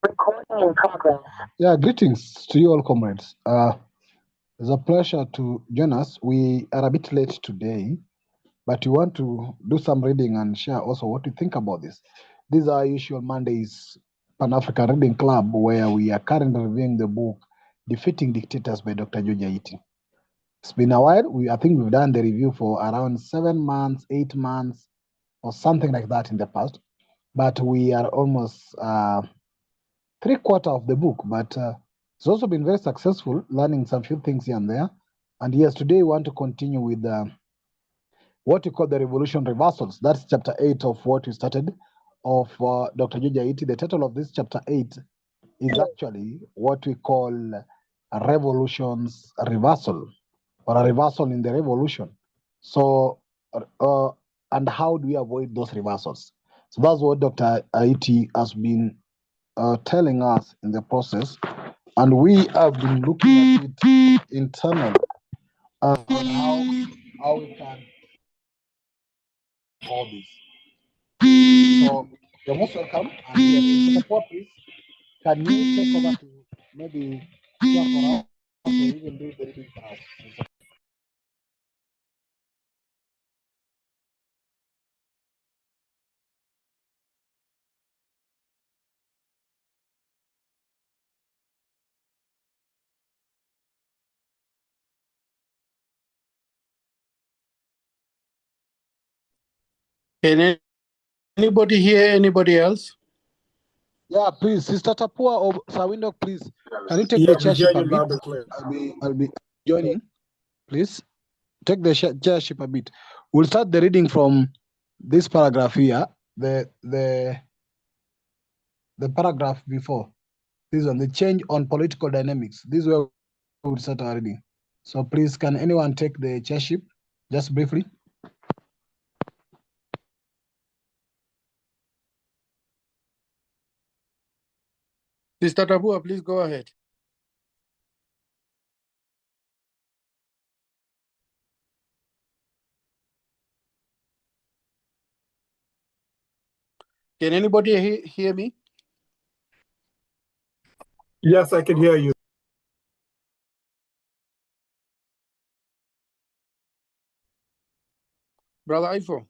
Recording in progress. Yeah, greetings to you all, comrades. It's a pleasure to join us. We are a bit late today, but we want to do some reading and share also what we think about this. These are our usual Mondays Pan-African Reading Club, where we are currently reviewing the book Defeating Dictators by Dr. Joja Iti. It's been a while. I think we've done the review for around 7 months, 8 months, or something like that in the past. But we are almost 3/4 of the book, but it's also been very successful, learning some few things here and there. And yes, today we want to continue with what we call the revolution reversals. That's chapter 8 of what we started of Dr. Joja Iti. The title of this chapter 8 is actually what we call a revolutions reversal, or a reversal in the revolution. So, and how do we avoid those reversals? So that's what Dr. Iti has been telling us in the process, and we have been looking at it internally on how we can all this. So you're most welcome, and yes, support please. Can you take over to maybe share for us or even do the reading for us? Can anybody hear anybody else? Yeah, please, Sister Tapua or Sawindo, please. Can you take the chairship a bit? I'll be joining. Please take the chairship a bit. We'll start the reading from this paragraph here. The paragraph before. This one, the change on political dynamics. This is where we'll start our reading. So please, can anyone take the chairship just briefly? Sister Tabua, please go ahead. Can anybody hear me? Yes, I can hear you. Brother Ifo,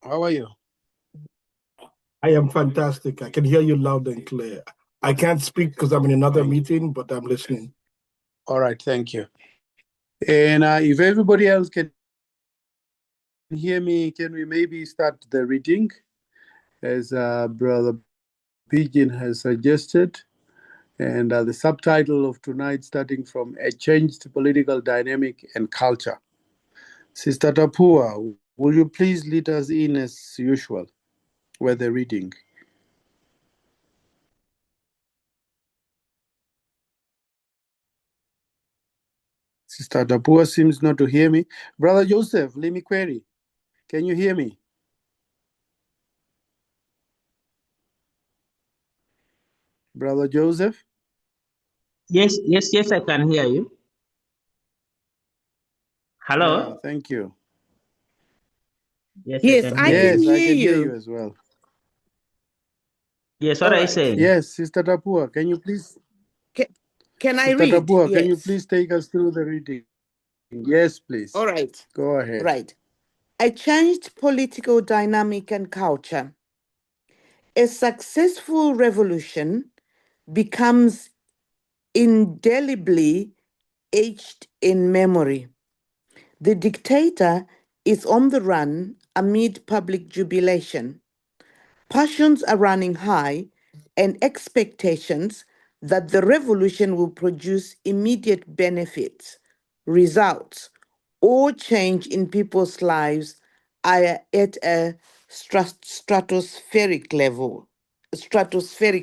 how are you? I am fantastic. I can hear you loud and clear. I can't speak because I'm in another meeting, but I'm listening. All right, thank you. And if everybody else can hear me, can we maybe start the reading as Brother Pigeon has suggested? And the subtitle of tonight, starting from A Changed Political Dynamic and Culture. Sister Tapua, will you please lead us in as usual with the reading? Sister Tapua seems not to hear me. Brother Joseph, let me query. Can you hear me? Brother Joseph? Yes, I can hear you. Hello? Yeah, thank you. Yes, I can hear you as well. Yes, what are you saying? Yes, Sister Tapua, can you please... Can I Sister read? Tapua, Yes. can you please take us through the reading? Yes, please. All right. Go ahead. Right. A changed political dynamic and culture. A successful revolution becomes indelibly etched in memory. The dictator is on the run amid public jubilation. Passions are running high and expectations that the revolution will produce immediate benefits, results, or change in people's lives are at a stratospheric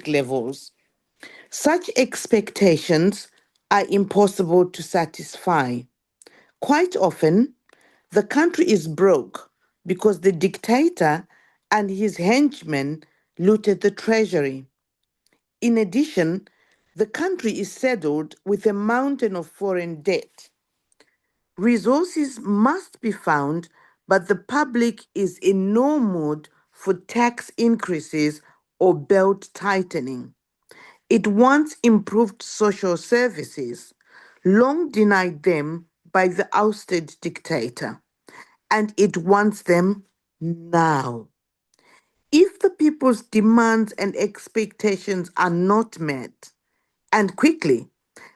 levels. Such expectations are impossible to satisfy. Quite often, the country is broke because the dictator and his henchmen looted the treasury. In addition, the country is saddled with a mountain of foreign debt. Resources must be found, but the public is in no mood for tax increases or belt tightening. It wants improved social services, long denied them by the ousted dictator, and it wants them now. If the people's demands and expectations are not met, and quickly,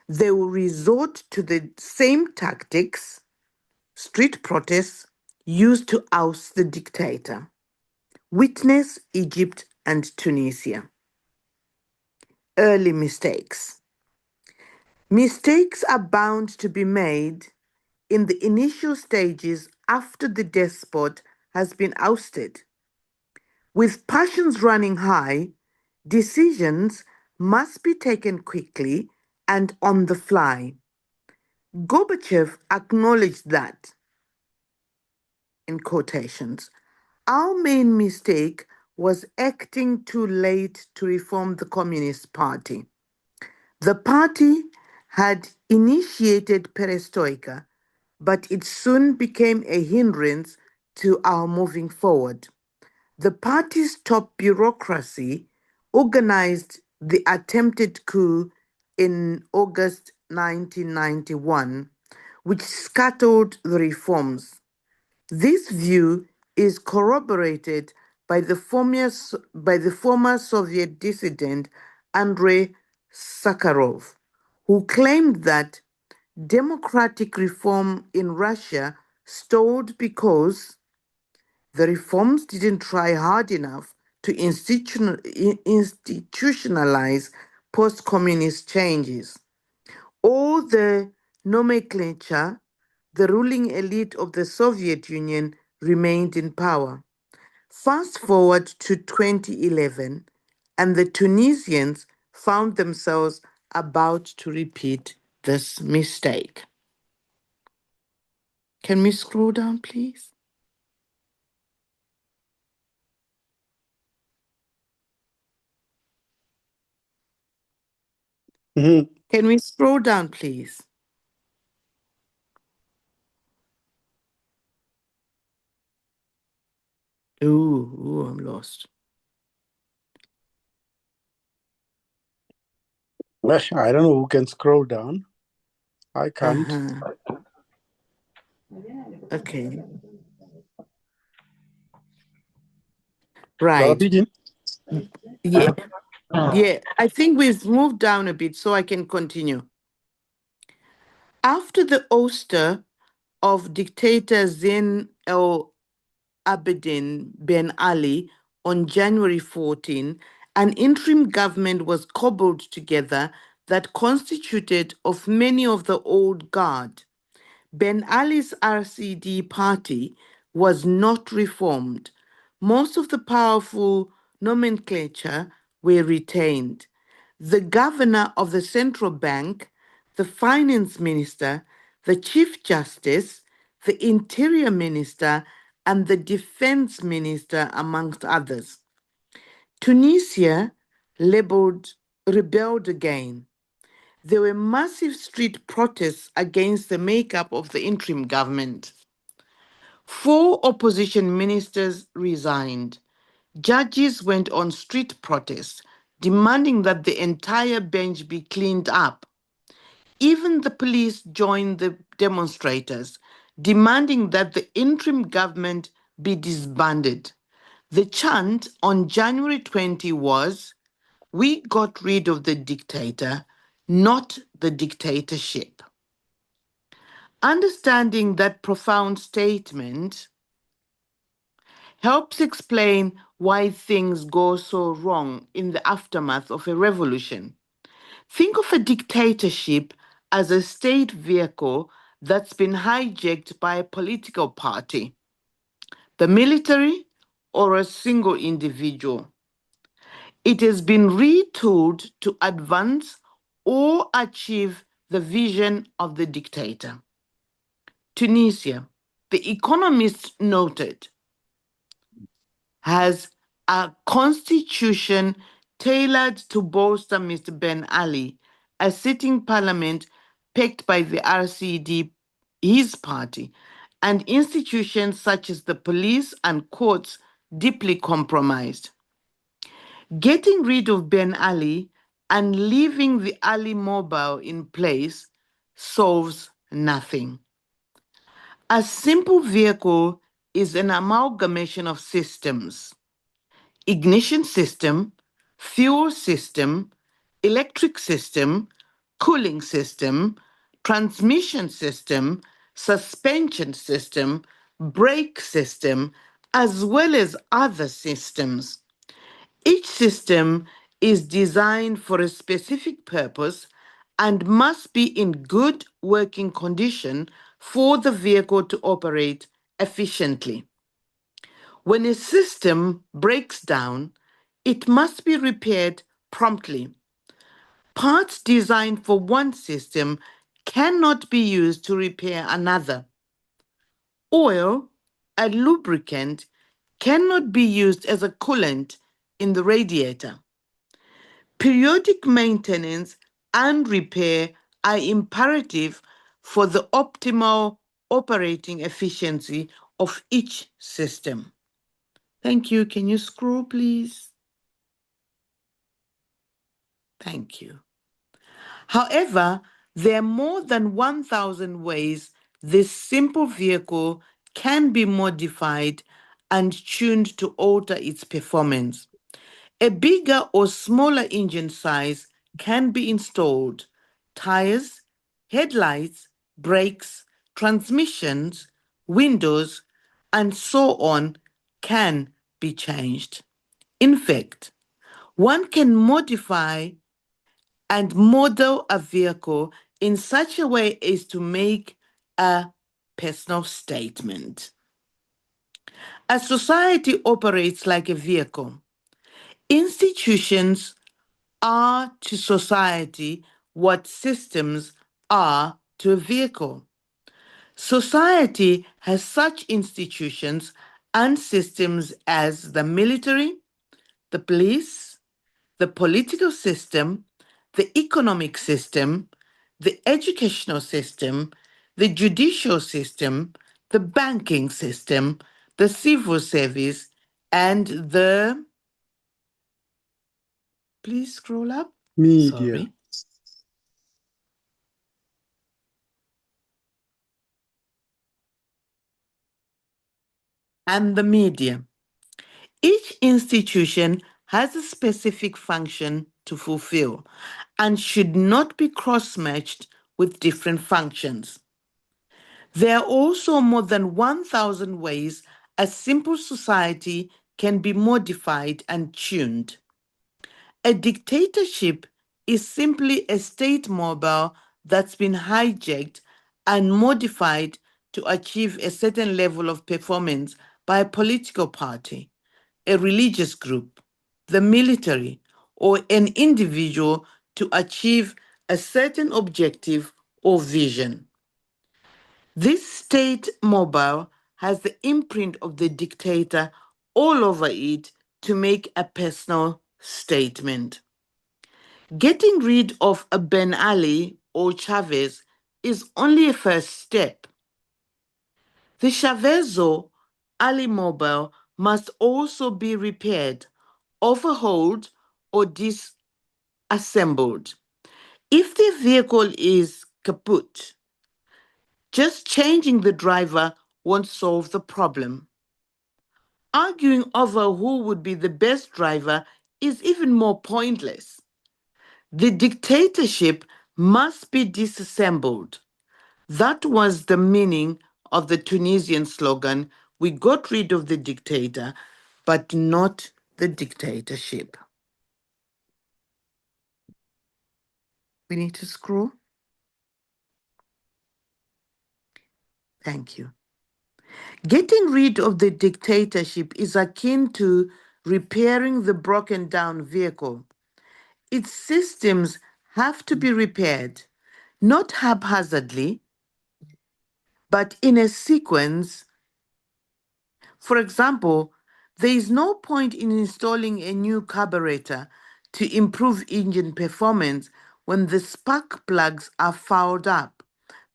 they will resort to the same tactics, street protests, used to oust the dictator. Witness Egypt and Tunisia. Early mistakes. Mistakes are bound to be made in the initial stages after the despot has been ousted. With passions running high, decisions must be taken quickly and on the fly. Gorbachev acknowledged that, in quotations, our main mistake was acting too late to reform the Communist Party. The party had initiated perestroika, but it soon became a hindrance to our moving forward. The party's top bureaucracy organized the attempted coup in August 1991, which scuttled the reforms. This view is corroborated by the former Soviet dissident Andrei Sakharov, who claimed that democratic reform in Russia stalled because the reforms didn't try hard enough to institutionalize post-communist changes. All the nomenclature, the ruling elite of the Soviet Union remained in power. Fast forward to 2011, and the Tunisians found themselves about to repeat this mistake. Can we scroll down, please? Mhm. Can we scroll down, please? Ooh, I'm lost. Well, I don't know who can scroll down. I can't. Okay. Brother Right. Pigeon? Yeah. Yeah. I think we've moved down a bit so I can continue. After the ouster of dictator Zain el Abidine Ben Ali on January 14, an interim government was cobbled together that constituted of many of the old guard. Ben Ali's RCD party was not reformed. Most of the powerful nomenclature were retained. The governor of the central bank, the finance minister, the chief justice, the interior minister, and the defense minister, amongst others. Tunisia rebelled again. There were massive street protests against the makeup of the interim government. 4 opposition ministers resigned. Judges went on street protests, demanding that the entire bench be cleaned up. Even the police joined the demonstrators, demanding that the interim government be disbanded. The chant on January 20 was, "We got rid of the dictator, not the dictatorship." Understanding that profound statement helps explain why things go so wrong in the aftermath of a revolution. Think of a dictatorship as a state vehicle that's been hijacked by a political party, the military, or a single individual. It has been retooled to advance or achieve the vision of the dictator. Tunisia, The Economist noted, has a constitution tailored to bolster Mr. Ben Ali, a sitting parliament picked by the RCD, his party, and institutions such as the police and courts deeply compromised. Getting rid of Ben Ali and leaving the Ali mobile in place solves nothing. A simple vehicle is an amalgamation of systems: ignition system, fuel system, electric system, cooling system, transmission system, suspension system, brake system, as well as other systems. Each system is designed for a specific purpose and must be in good working condition for the vehicle to operate efficiently. When a system breaks down, it must be repaired promptly. Parts designed for one system cannot be used to repair another. Oil, a lubricant, cannot be used as a coolant in the radiator. Periodic maintenance and repair are imperative for the optimal operating efficiency of each system. Thank you. Can you scroll, please? Thank you. However, there are more than 1,000 ways this simple vehicle can be modified and tuned to alter its performance. A bigger or smaller engine size can be installed. Tires, headlights, brakes, transmissions, windows, and so on can be changed. In fact, one can modify and model a vehicle in such a way as to make a personal statement. A society operates like a vehicle. Institutions are to society what systems are to a vehicle. Society has such institutions and systems as the military, the police, the political system, the economic system, the educational system, the judicial system, the banking system, the civil service, and the, please scroll up. Media. Sorry. And the media. Each institution has a specific function to fulfill and should not be cross-matched with different functions. There are also more than 1,000 ways a simple society can be modified and tuned. A dictatorship is simply a state mobile that's been hijacked and modified to achieve a certain level of performance by a political party, a religious group, the military, or an individual to achieve a certain objective or vision. This state mobile has the imprint of the dictator all over it to make a personal statement. Getting rid of a Ben Ali or Chavez is only a first step. The Chavezo Ali mobile must also be repaired, overhauled, or disassembled. If the vehicle is kaput, just changing the driver won't solve the problem. Arguing over who would be the best driver is even more pointless. The dictatorship must be disassembled. That was the meaning of the Tunisian slogan, "We got rid of the dictator, but not the dictatorship." We need to scroll. Thank you. Getting rid of the dictatorship is akin to repairing the broken down vehicle. Its systems have to be repaired, not haphazardly, but in a sequence. For example, there is no point in installing a new carburetor to improve engine performance when the spark plugs are fouled up,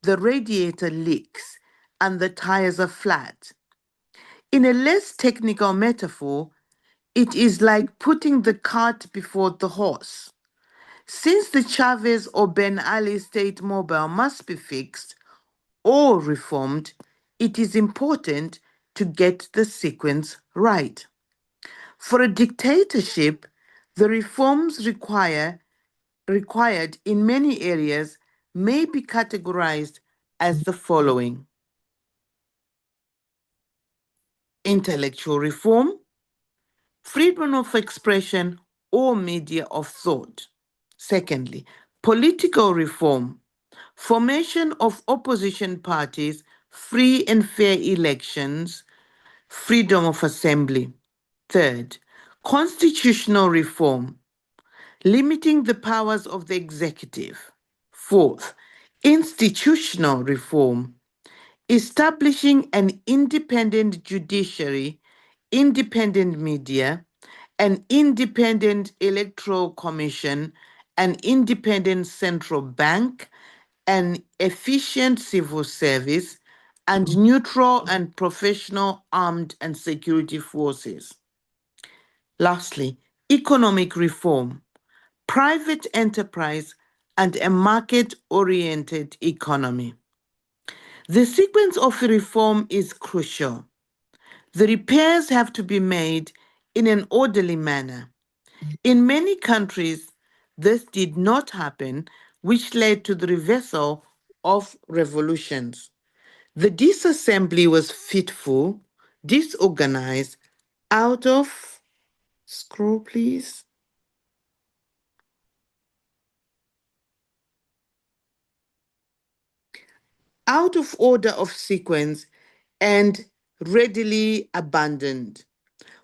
the radiator leaks, and the tires are flat. In a less technical metaphor, it is like putting the cart before the horse. Since the Chavez or Ben Ali state mobile must be fixed or reformed, it is important to get the sequence right. For a dictatorship, the reforms required in many areas may be categorized as the following: intellectual reform, freedom of expression or media of thought. Secondly, political reform, formation of opposition parties, free and fair elections, freedom of assembly. Third, constitutional reform, limiting the powers of the executive. Fourth, institutional reform, establishing an independent judiciary, independent media, an independent electoral commission, an independent central bank, an efficient civil service, and neutral and professional armed and security forces. Lastly, economic reform, private enterprise, and a market-oriented economy. The sequence of reform is crucial. The repairs have to be made in an orderly manner. In many countries, this did not happen, which led to the reversal of revolutions. The disassembly was fitful, disorganized, out of, scroll please, out of order of sequence and readily abandoned.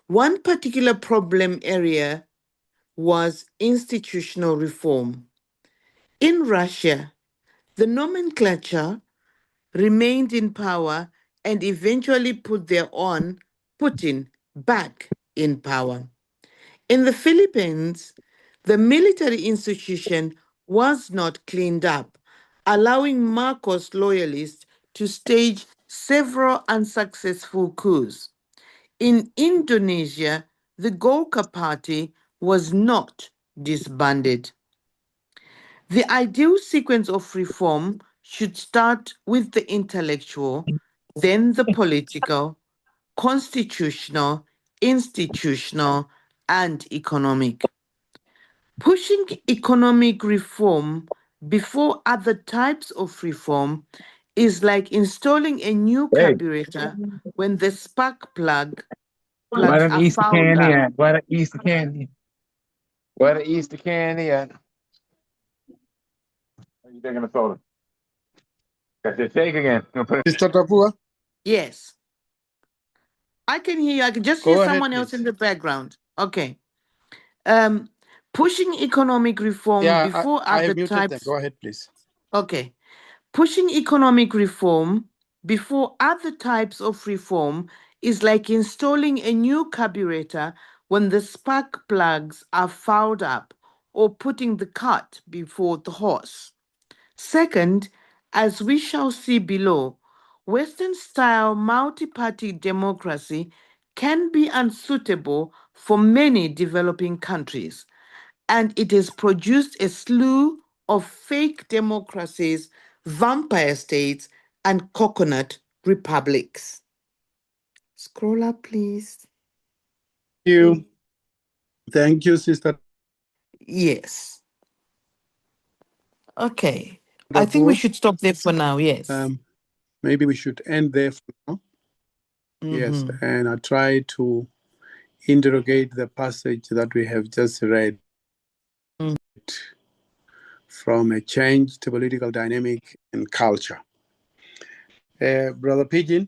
One particular problem area was institutional reform. In Russia, the nomenclature remained in power and eventually put Putin back in power. In the Philippines, the military institution was not cleaned up, allowing Marcos loyalists to stage several unsuccessful coups. In Indonesia, the Golkar Party was not disbanded. The ideal sequence of reform should start with the intellectual, then the political, constitutional, institutional, and economic. Pushing economic reform before other types of reform is like installing a new carburetor when the spark plugs Where the are Easter fouled candy up. at? Where the Easter candy? Where the Easter candy at? Are you taking a soda? Got your shake again. Gonna put it. Sister Tapua, Yes, I can hear you. I can just hear go ahead, someone else please. in the background. Okay. Pushing economic reform Yeah, before I other have muted them. types. Go ahead, please. Okay. Pushing economic reform before other types of reform is like installing a new carburetor when the spark plugs are fouled up, or putting the cart before the horse. Second, as we shall see below, Western-style multi-party democracy can be unsuitable for many developing countries, and it has produced a slew of fake democracies, vampire states, and coconut republics. Scroll up, please. Thank you, Sister Yes. Okay. I think we Tapua. should stop there for now. Yes. Maybe we should end there for now. Yes, and I try to interrogate the passage that we have just read from a changed political dynamic and culture. Brother Pigeon,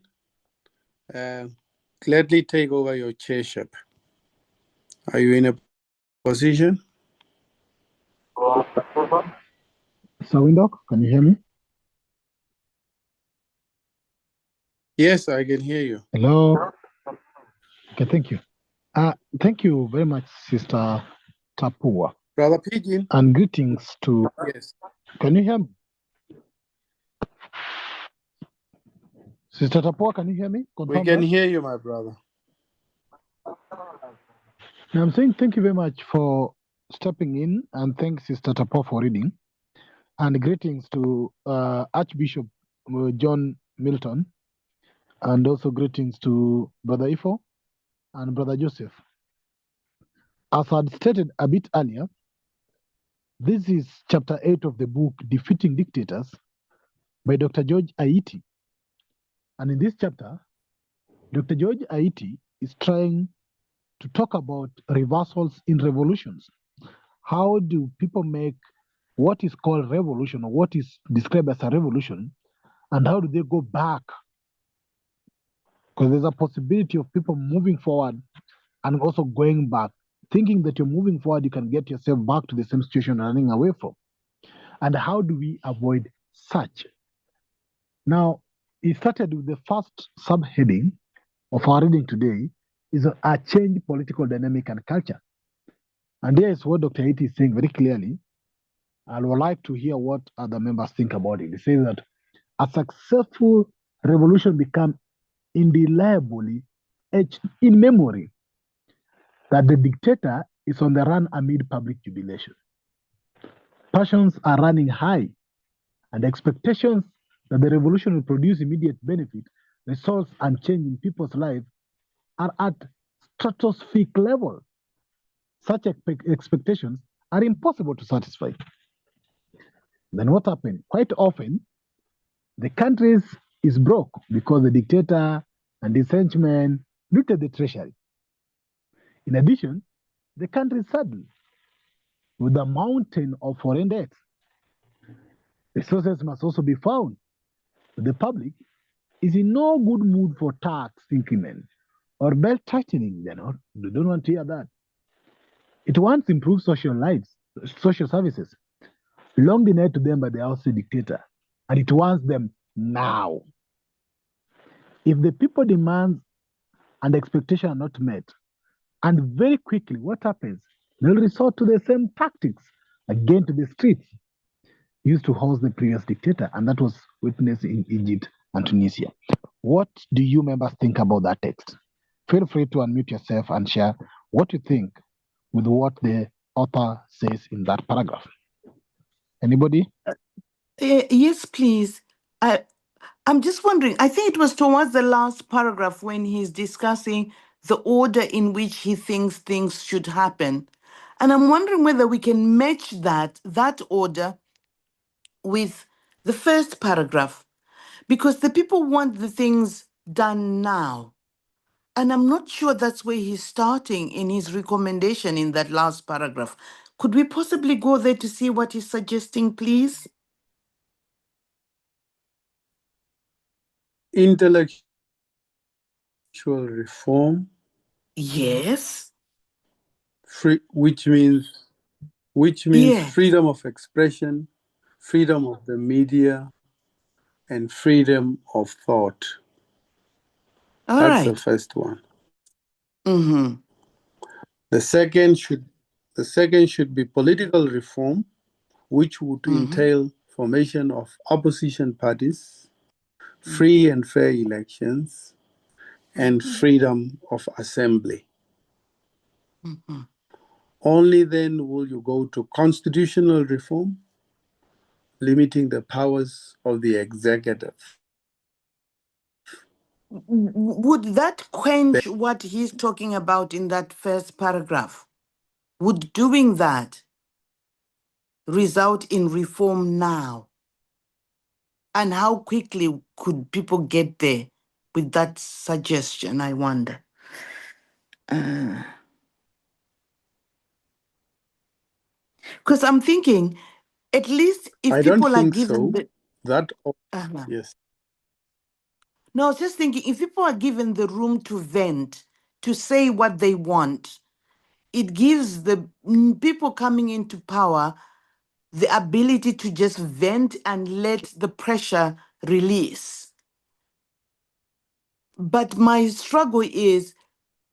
gladly take over your chairship. Are you in a position? Sawindok, can you hear me? Yes, I can hear you. Hello. Okay, thank you. Thank you very much, Sister Tapua. Brother Pigeon. And greetings to. Yes. Can you hear me? Sister Tapua, can you hear me? We can hear you, my brother. I'm saying thank you very much for stepping in, and thanks, Sister Tapo, for reading. And greetings to Archbishop John Milton, and also greetings to Brother Ifo and Brother Joseph. As I had stated a bit earlier, this is chapter 8 of the book Defeating Dictators by Dr. Joja Iti. And in this chapter, Dr. Joja Iti is trying to talk about reversals in revolutions. How do people make what is called revolution, or what is described as a revolution, and how do they go back? Because there's a possibility of people moving forward and also going back, thinking that you're moving forward, you can get yourself back to the same situation you're running away from. And how do we avoid such? Now, it started with the first subheading of our reading today is a change political dynamic and culture. And there is what Dr. Iti is saying very clearly. I would like to hear what other members think about it. He says that a successful revolution becomes indelibly etched in memory that the dictator is on the run amid public jubilation. Passions are running high, and expectations that the revolution will produce immediate benefit, results, and change in people's lives are at stratospheric level. Such expectations are impossible to satisfy. Then what happened? Quite often, the country is broke because the dictator and his henchmen looted the treasury. In addition, the country is saddled with a mountain of foreign debt. Resources must also be found. The public is in no good mood for tax increment or belt tightening. They don't want to hear that. It wants improved social lives, social services, long denied to them by the outside dictator, and it wants them now. If the people demands and expectations are not met, and very quickly, what happens? They'll resort to the same tactics, again to the streets, used to house the previous dictator, and that was witnessed in Egypt and Tunisia. What do you members think about that text? Feel free to unmute yourself and share what you think with what the author says in that paragraph. Anybody? Yes, please. I'm just wondering, I think it was towards the last paragraph when he's discussing the order in which he thinks things should happen. And I'm wondering whether we can match that order with the first paragraph, because the people want the things done now. And I'm not sure that's where he's starting in his recommendation in that last paragraph. Could we possibly go there to see what he's suggesting, please? Intellectual reform. Yes. Which means Yes. freedom of expression, freedom of the media, and freedom of thought. All That's right. the first one. Mm-hmm. The second should be political reform, which would entail formation of opposition parties, free and fair elections, and freedom of assembly. Only then will you go to constitutional reform, limiting the powers of the executive. Would that quench what he's talking about in that first paragraph? Would doing that result in reform now? And how quickly could people get there with that suggestion, I wonder? Because I'm thinking, at least if I don't people are think given so. Yes. No, I was just thinking, if people are given the room to vent, to say what they want, it gives the people coming into power the ability to just vent and let the pressure release. But my struggle is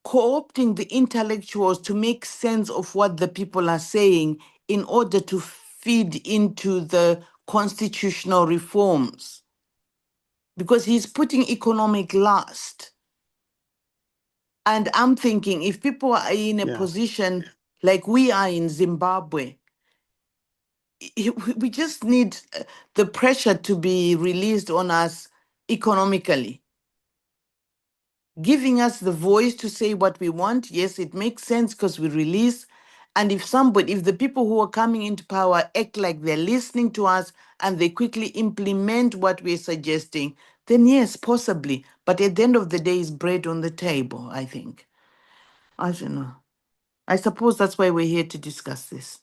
co-opting the intellectuals to make sense of what the people are saying in order to feed into the constitutional reforms. Because he's putting economic last. And I'm thinking if people are in a position like we are in Zimbabwe, we just need the pressure to be released on us economically, giving us the voice to say what we want. Yes, it makes sense because we release. And if the people who are coming into power act like they're listening to us and they quickly implement what we're suggesting, then yes, possibly. But at the end of the day, it's bread on the table, I think. I don't know. I suppose that's why we're here to discuss this.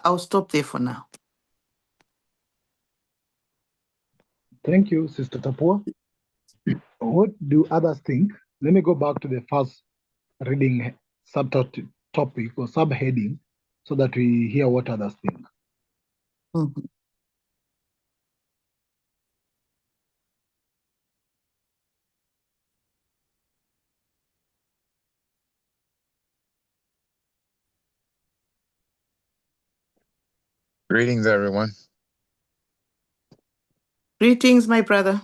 I'll stop there for now. Thank you, Sister Tapua. What do others think? Let me go back to the first reading subtopic or subheading so that we hear what others think. Mhm. Greetings, everyone. Greetings, my brother.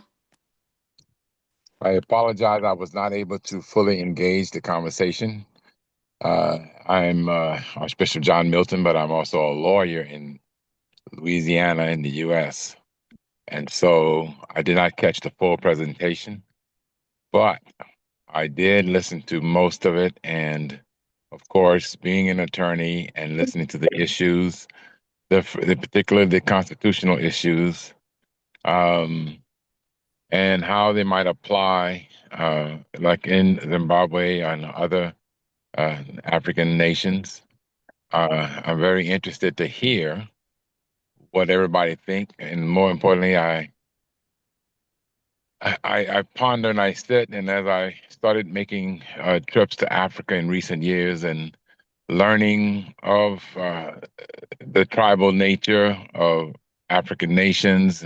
I apologize. I was not able to fully engage the conversation. I'm Archbishop John Milton, but I'm also a lawyer in Louisiana in the U.S. And so I did not catch the full presentation, but I did listen to most of it. And of course, being an attorney and listening to the issues, particularly the constitutional issues, and how they might apply, like in Zimbabwe and other African nations. I'm very interested to hear what everybody thinks, and more importantly, I ponder and I sit, and as I started making trips to Africa in recent years and learning of the tribal nature of African nations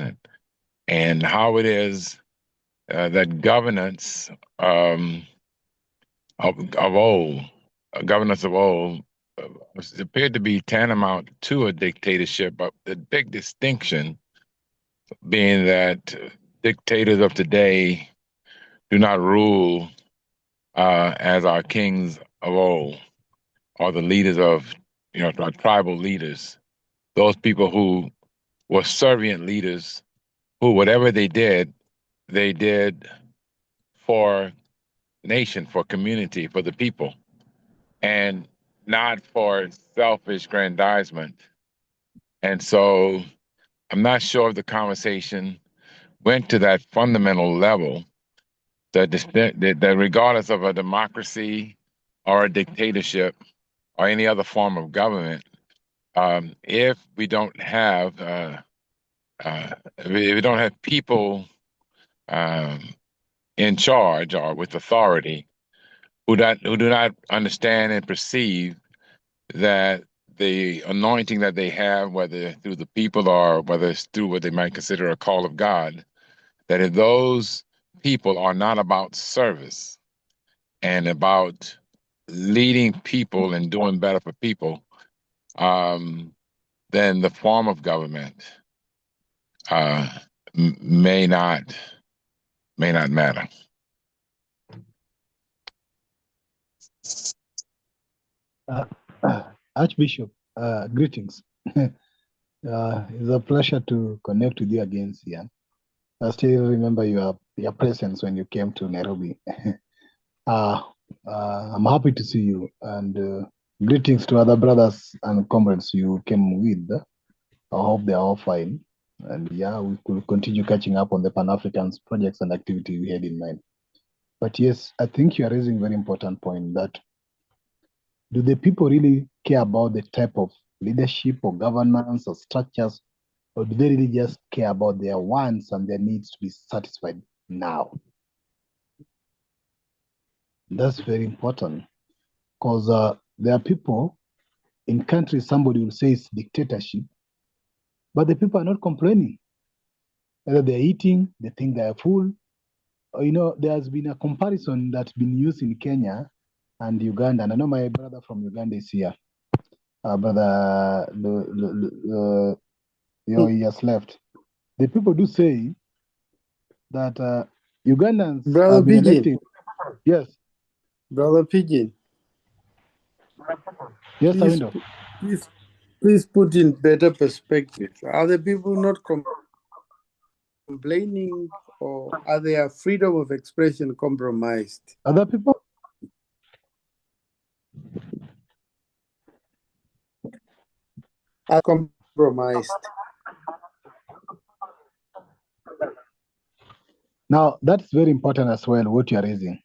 and how it is that governance of old, governance of old, appeared to be tantamount to a dictatorship, but the big distinction being that dictators of today do not rule as our kings of old, or the leaders of, our tribal leaders, those people who were servant leaders, who whatever they did for nation, for community, for the people, and not for selfish grandizement. And so I'm not sure if the conversation went to that fundamental level that regardless of a democracy or a dictatorship or any other form of government, if we don't have people in charge or with authority who do not understand and perceive that the anointing that they have, whether through the people or whether it's through what they might consider a call of God, that if those people are not about service and about leading people and doing better for people, then the form of government may not matter. Archbishop, greetings. It's a pleasure to connect with you again, Sian. I still remember your presence when you came to Nairobi. I'm happy to see you, and greetings to other brothers and comrades you came with. I hope they are all fine. And yeah, we could continue catching up on the Pan-African projects and activity we had in mind. But yes, I think you are raising a very important point that do the people really care about the type of leadership or governance or structures, or do they really just care about their wants and their needs to be satisfied now? That's very important because there are people in countries, somebody will say it's dictatorship, but the people are not complaining. Whether they're eating, they think they're full. Or, there's been a comparison that's been used in Kenya and Uganda. And I know my brother from Uganda is here. Brother, he has left. The people do say that Ugandans Brother have been BJ. electing. Yes. Brother Pigeon, Yes, please, Sawindo. please put in better perspective. Are the people not complaining, or are their freedom of expression compromised? Other people? Are compromised? Now, that's very important as well, what you are raising.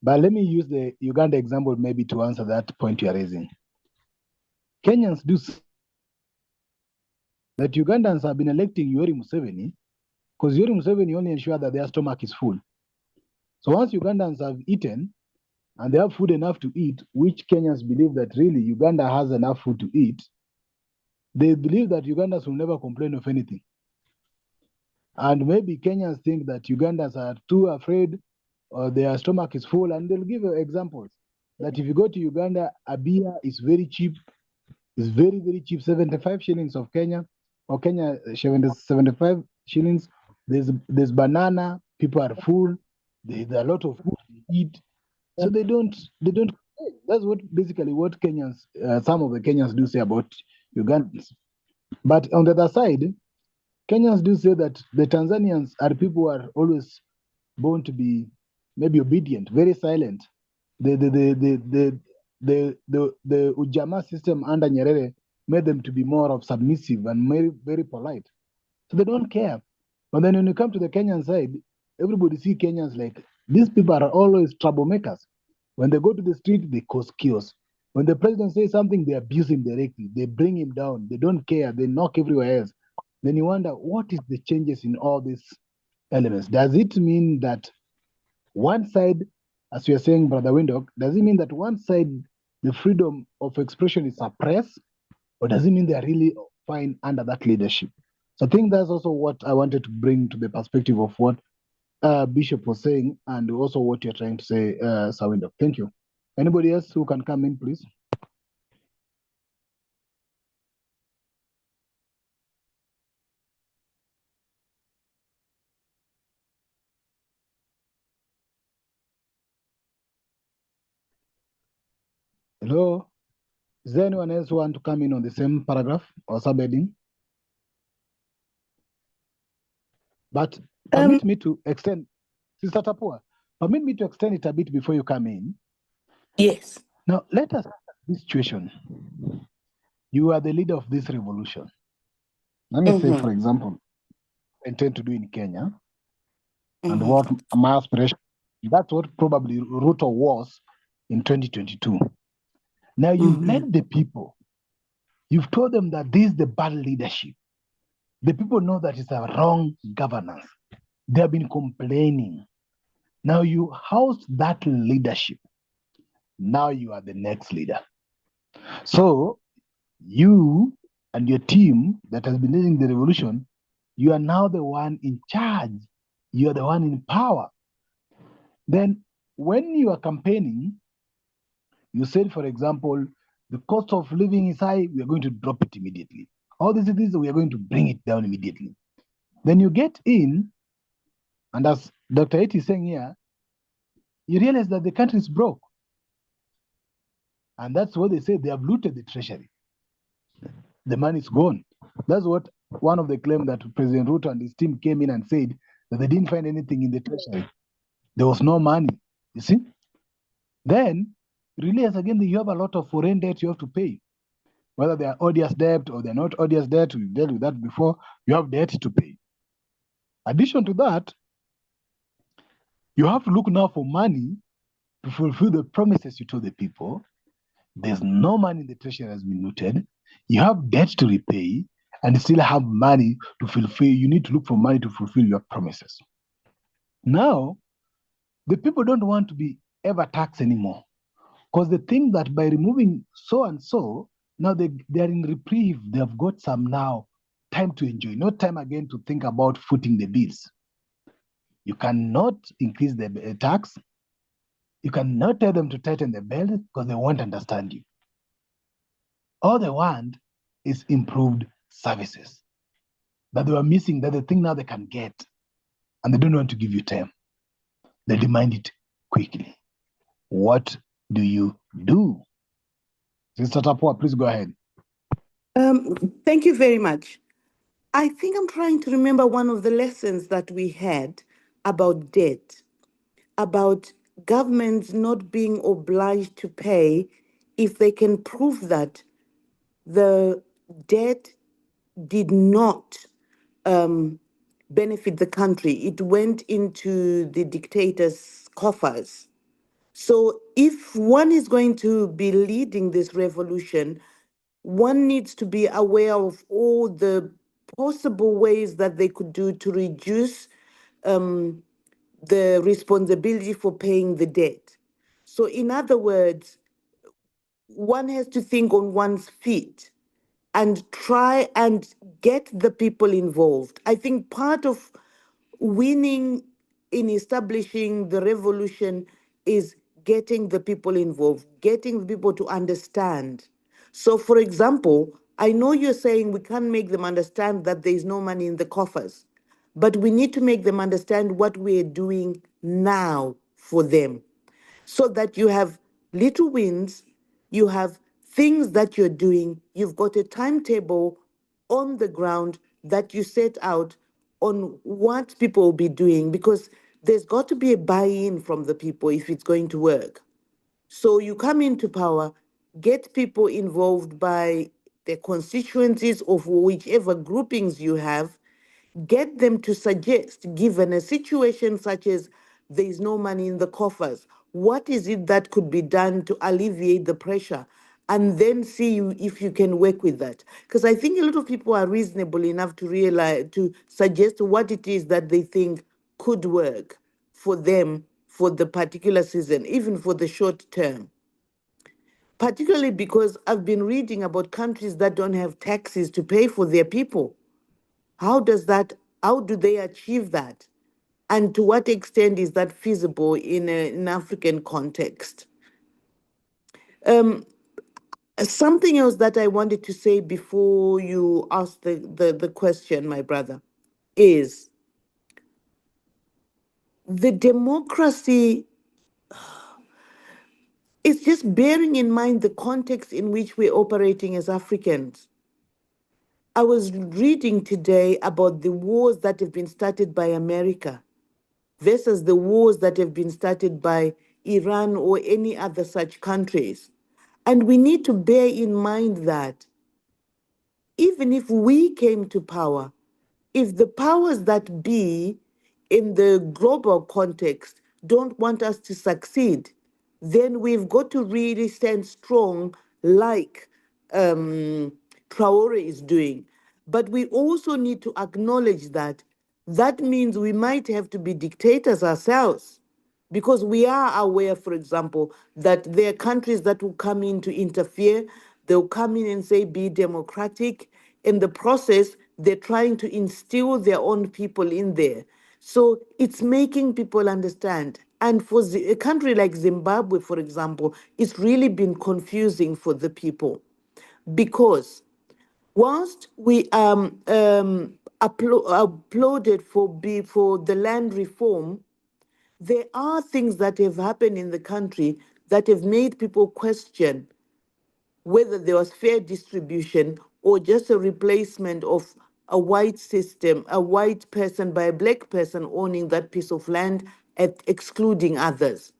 But let me use the Uganda example maybe to answer that point you are raising. Kenyans do that Ugandans have been electing Yoweri Museveni because Yoweri Museveni only ensures that their stomach is full. So once Ugandans have eaten and they have food enough to eat, which Kenyans believe that really Uganda has enough food to eat, they believe that Ugandans will never complain of anything. And maybe Kenyans think that Ugandans are too afraid or their stomach is full, and they'll give you examples that if you go to Uganda, a beer is very cheap. It's very, very cheap, 75 shillings of Kenya, or Kenya 75 shillings. There's banana, people are full, there's a lot of food to eat. So they don't, that's what basically what Kenyans, some of the Kenyans do say about Ugandans. But on the other side, Kenyans do say that the Tanzanians are people who are always born to be maybe obedient, very silent. The Ujamaa system under Nyerere made them to be more of submissive and very, very polite. So they don't care. But then when you come to the Kenyan side, everybody see Kenyans like these people are always troublemakers. When they go to the street, they cause chaos. When the president says something, they abuse him directly. They bring him down. They don't care. They knock everywhere else. Then you wonder, what is the changes in all these elements? Does it mean that one side, as you are saying, Brother Windhoek, does it mean that one side, the freedom of expression is suppressed? Or does it mean they are really fine under that leadership? So I think that's also what I wanted to bring to the perspective of what Bishop was saying and also what you're trying to say, Sawindo. Thank you. Anybody else who can come in, please? Hello? Is there anyone else who want to come in on the same paragraph or subheading? But permit me to extend, Sister Tapua, permit me to extend it a bit before you come in. Yes. Now, let us this situation. You are the leader of this revolution. Let me say, for example, I intend to do in Kenya, and what my aspiration, that's what probably Ruto was in 2022. Now, you've led the people. You've told them that this is the bad leadership. The people know that it's a wrong governance. They have been complaining. Now you housed that leadership. Now you are the next leader. So you and your team that has been leading the revolution, you are now the one in charge. You are the one in power. Then when you are campaigning, you said, for example, the cost of living is high, we are going to drop it immediately. All these things, we are going to bring it down immediately. Then you get in, and as Dr. Iti is saying here, you realize that the country is broke. And that's what they say, they have looted the treasury. The money is gone. That's what one of the claims that President Ruto and his team came in and said, that they didn't find anything in the treasury. There was no money, you see? Then, realize again that you have a lot of foreign debt you have to pay. Whether they are odious debt or they're not odious debt, we've dealt with that before, you have debt to pay. Addition to that, you have to look now for money to fulfill the promises you told the people. There's no money in the treasury has been looted. You have debt to repay and still have money to fulfill. You need to look for money to fulfill your promises. Now, the people don't want to be ever taxed anymore because they think that by removing so and so, now they are in reprieve. They have got some now time to enjoy, no time again to think about footing the bills. You cannot increase the tax. You cannot tell them to tighten the belt because they won't understand you. All they want is improved services that they were missing, that they think now they can get, and they don't want to give you time. They demand it quickly. what do you do? Sister Tapua, please go ahead. Thank you very much. I think I'm trying to remember one of the lessons that we had about debt, about governments not being obliged to pay if they can prove that the debt did not benefit the country. It went into the dictators' coffers. So if one is going to be leading this revolution, one needs to be aware of all the possible ways that they could do to reduce the responsibility for paying the debt. So, in other words, one has to think on one's feet and try and get the people involved. I think part of winning in establishing the revolution is getting the people involved, getting the people to understand. So, for example, I know you're saying we can't make them understand that there is no money in the coffers, but we need to make them understand what we're doing now for them so that you have little wins, you have things that you're doing, you've got a timetable on the ground that you set out on what people will be doing, because there's got to be a buy-in from the people if it's going to work. So you come into power, get people involved by the constituencies of whichever groupings you have, get them to suggest, given a situation such as there is no money in the coffers, what is it that could be done to alleviate the pressure? And then see if you can work with that. Because I think a lot of people are reasonable enough to realize, to suggest what it is that they think could work for them for the particular season, even for the short term. Particularly because I've been reading about countries that don't have taxes to pay for their people. How do they achieve that? And to what extent is that feasible in an African context? Something else that I wanted to say before you ask the question, my brother, is the democracy is just bearing in mind the context in which we're operating as Africans. I was reading today about the wars that have been started by America versus the wars that have been started by Iran or any other such countries. And we need to bear in mind that even if we came to power, if the powers that be in the global context don't want us to succeed, then we've got to really stand strong like Traore is doing. But we also need to acknowledge that that means we might have to be dictators ourselves, because we are aware, for example, that there are countries that will come in to interfere. They'll come in and say, be democratic. In the process, they're trying to instill their own people in there. So it's making people understand. And for a country like Zimbabwe, for example, it's really been confusing for the people, because whilst we applauded for the land reform, there are things that have happened in the country that have made people question whether there was fair distribution or just a replacement of a white system, a white person by a black person owning that piece of land and excluding others.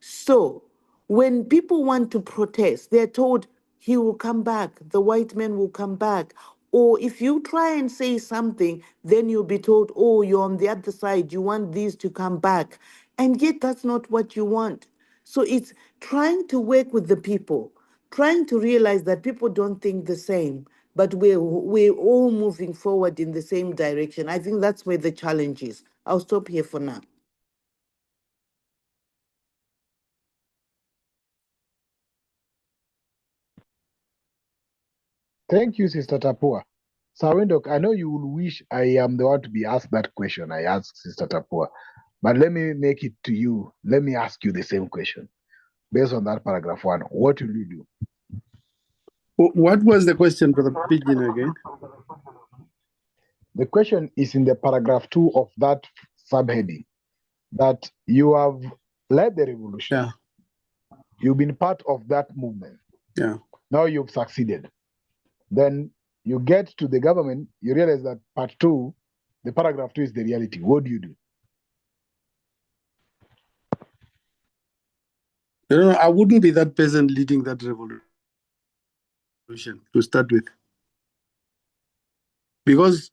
So when people want to protest, they're told he will come back, the white man will come back. Or if you try and say something, then you'll be told, oh, you're on the other side, you want these to come back. And yet that's not what you want. So it's trying to work with the people, trying to realize that people don't think the same, but we're all moving forward in the same direction. I think that's where the challenge is. I'll stop here for now. Thank you, Sister Tapua. Sawindok, I know you will wish I am the one to be asked that question I asked Sister Tapua, but let me make it to you. Let me ask you the same question. Based on that paragraph 1, what will you do? What was the question, Brother Pigeon, again? The question is in the paragraph 2 of that subheading, that you have led the revolution. Yeah. You've been part of that movement. Yeah. Now you've succeeded. Then you get to the government, you realize that part 2, the paragraph 2 is the reality. What do you do? I wouldn't be that person leading that revolution to start with. Because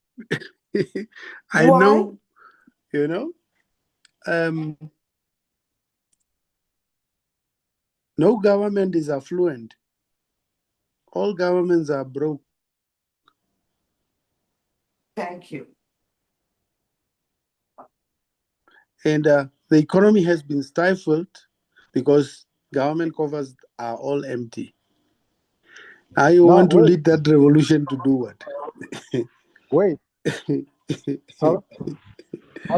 I know, no government is affluent. All governments are broke. Thank you. And the economy has been stifled because government coffers are all empty. Now you want to lead that revolution to do what? Wait. So,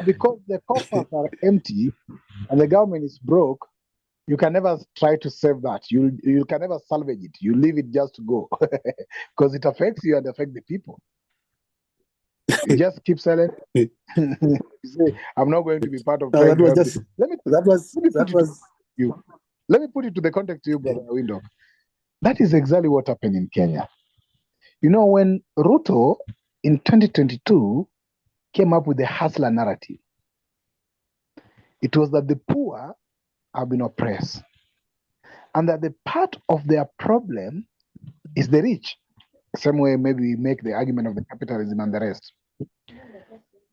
because the coffers are empty and the government is broke, you can never try to save that. You can never salvage it. You leave it just to go because it affects you and affects the people. You just keep silent. You say, "I'm not going to be part of." No, that was just. Let me put it to the context to you, Brother Window. That is exactly what happened in Kenya. When Ruto in 2022 came up with the hustler narrative, it was that the poor have been oppressed, and that the part of their problem is the rich. Same way maybe we make the argument of the capitalism and the rest.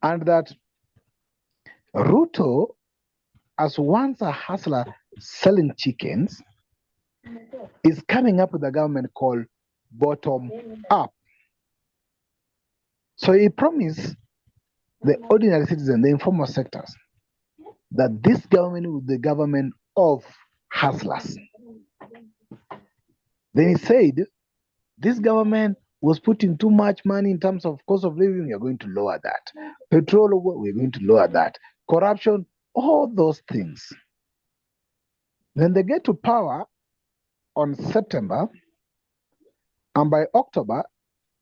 And that Ruto, as once a hustler selling chickens, is coming up with a government called bottom up. So he promised the ordinary citizen, the informal sectors, that this government will be the government of hustlers. Then he said, this government was putting too much money in terms of cost of living, we are going to lower that. Petrol, we're going to lower that. Corruption, all those things. Then they get to power on September, and by October,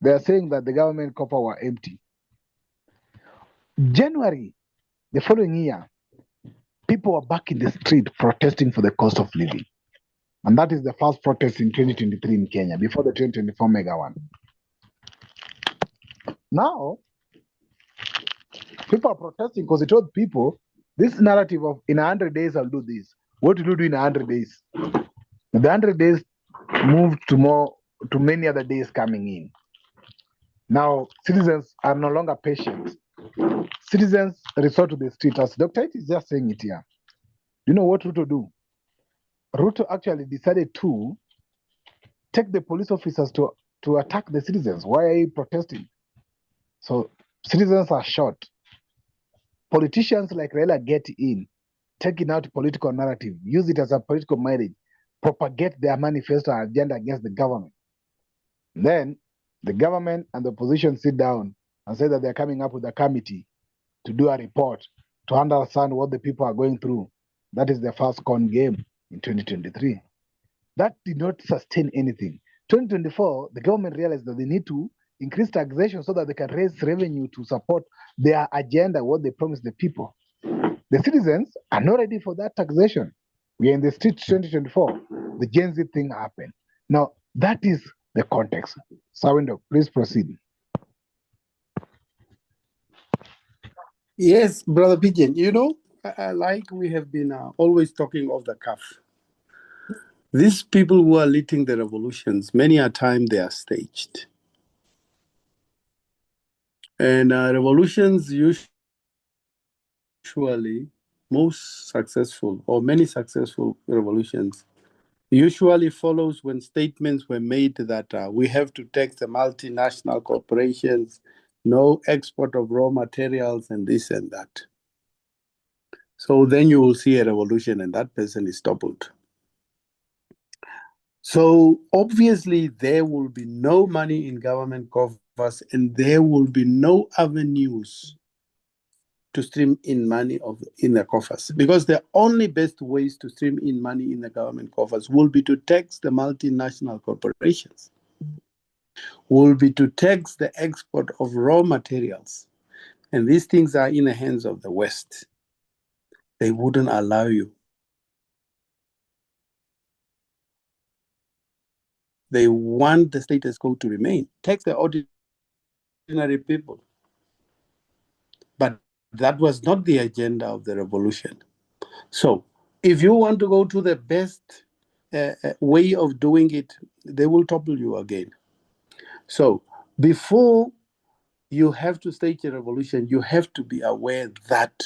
they are saying that the government coffers were empty. January, the following year, people were back in the street protesting for the cost of living. And that is the first protest in 2023 in Kenya, before the 2024 mega one. Now, people are protesting because they told people, this narrative of in 100 days I'll do this. What will you do in 100 days? The 100 days moved to many other days coming in. Now, citizens are no longer patient. Citizens resort to the street. As Dr. Iti is just saying it here. You know what Ruto do? Ruto actually decided to take the police officers to attack the citizens. Why are you protesting? So citizens are shot. Politicians like Raila get in, taking out political narrative, use it as a political mileage, propagate their manifesto and agenda against the government. Then the government and the opposition sit down and say that they're coming up with a committee to do a report to understand what the people are going through. That is the first con game in 2023. That did not sustain anything. 2024, the government realized that they need to increase taxation so that they can raise revenue to support their agenda, what they promised the people. The citizens are not ready for that taxation. We are in the streets 2024. The Gen Z thing happened. Now, that is the context. Sawindo, please proceed. Yes, Brother Pigeon, like we have been always talking off the cuff. These people who are leading the revolutions, many a time they are staged. And revolutions usually, most successful or many successful revolutions, usually follows when statements were made that we have to tax the multinational corporations, no export of raw materials, and this and that. So then you will see a revolution and that person is toppled. So obviously there will be no money in government coffers and there will be no avenues to stream in money in the coffers, because the only best ways to stream in money in the government coffers will be to tax the multinational corporations, will be to tax the export of raw materials. And these things are in the hands of the West. They wouldn't allow you They want the status quo to remain. Tax the ordinary people. But that was not the agenda of the revolution. So if you want to go to the best way of doing it, they will topple you again. So before you have to stage a revolution, you have to be aware that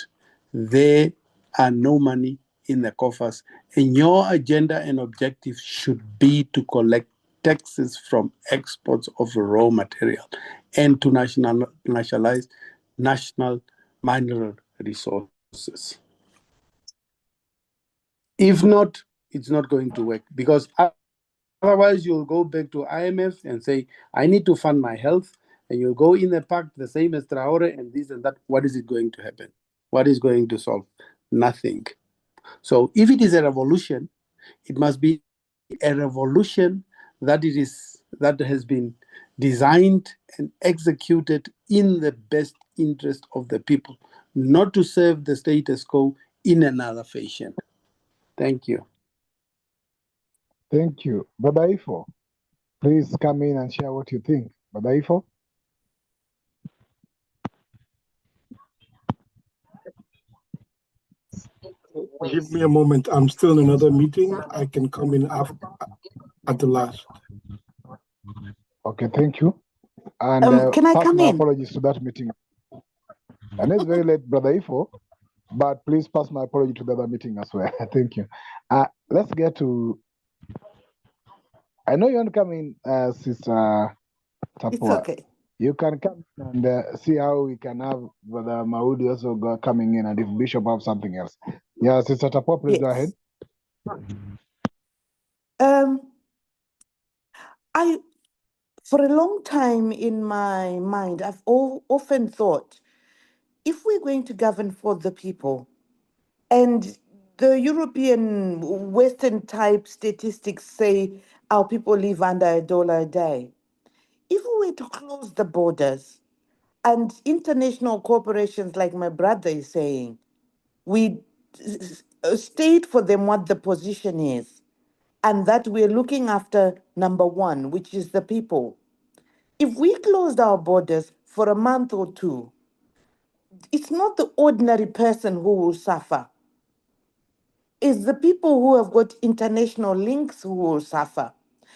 there are no money in the coffers, and your agenda and objective should be to collect taxes from exports of raw material and to nationalize national mineral resources. If not, it's not going to work, because otherwise you'll go back to IMF and say, I need to fund my health, and you'll go in the pact the same as Traore and this and that. What is it going to happen? What is going to solve? Nothing. So if it is a revolution, it must be a revolution that has been designed and executed in the best interest of the people, not to serve the status quo in another fashion. Thank you. Thank you. Brother Ifo, please come in and share what you think. Brother Ifo? Give me a moment. I'm still in another meeting. I can come in at the last. Okay, thank you. And Can I pass come my in? apologies to that meeting. And it's very late, Brother Ifo, but please pass my apology to the other meeting as well. Thank you. Let's get to, I know you want to come in, Sister Tapua. It's okay. You can come and see how we can have Brother Maudi also coming in, and if Bishop have something else. Yeah, Sister Tapua, please go ahead. For a long time in my mind, I've often thought, if we're going to govern for the people, and the European Western type statistics say our people live under $1 a day, if we were to close the borders and international corporations, like my brother is saying, we state for them what the position is, and that we're looking after number one, which is the people. If we closed our borders for a month or two, it's not the ordinary person who will suffer. It's the people who have got international links who will suffer.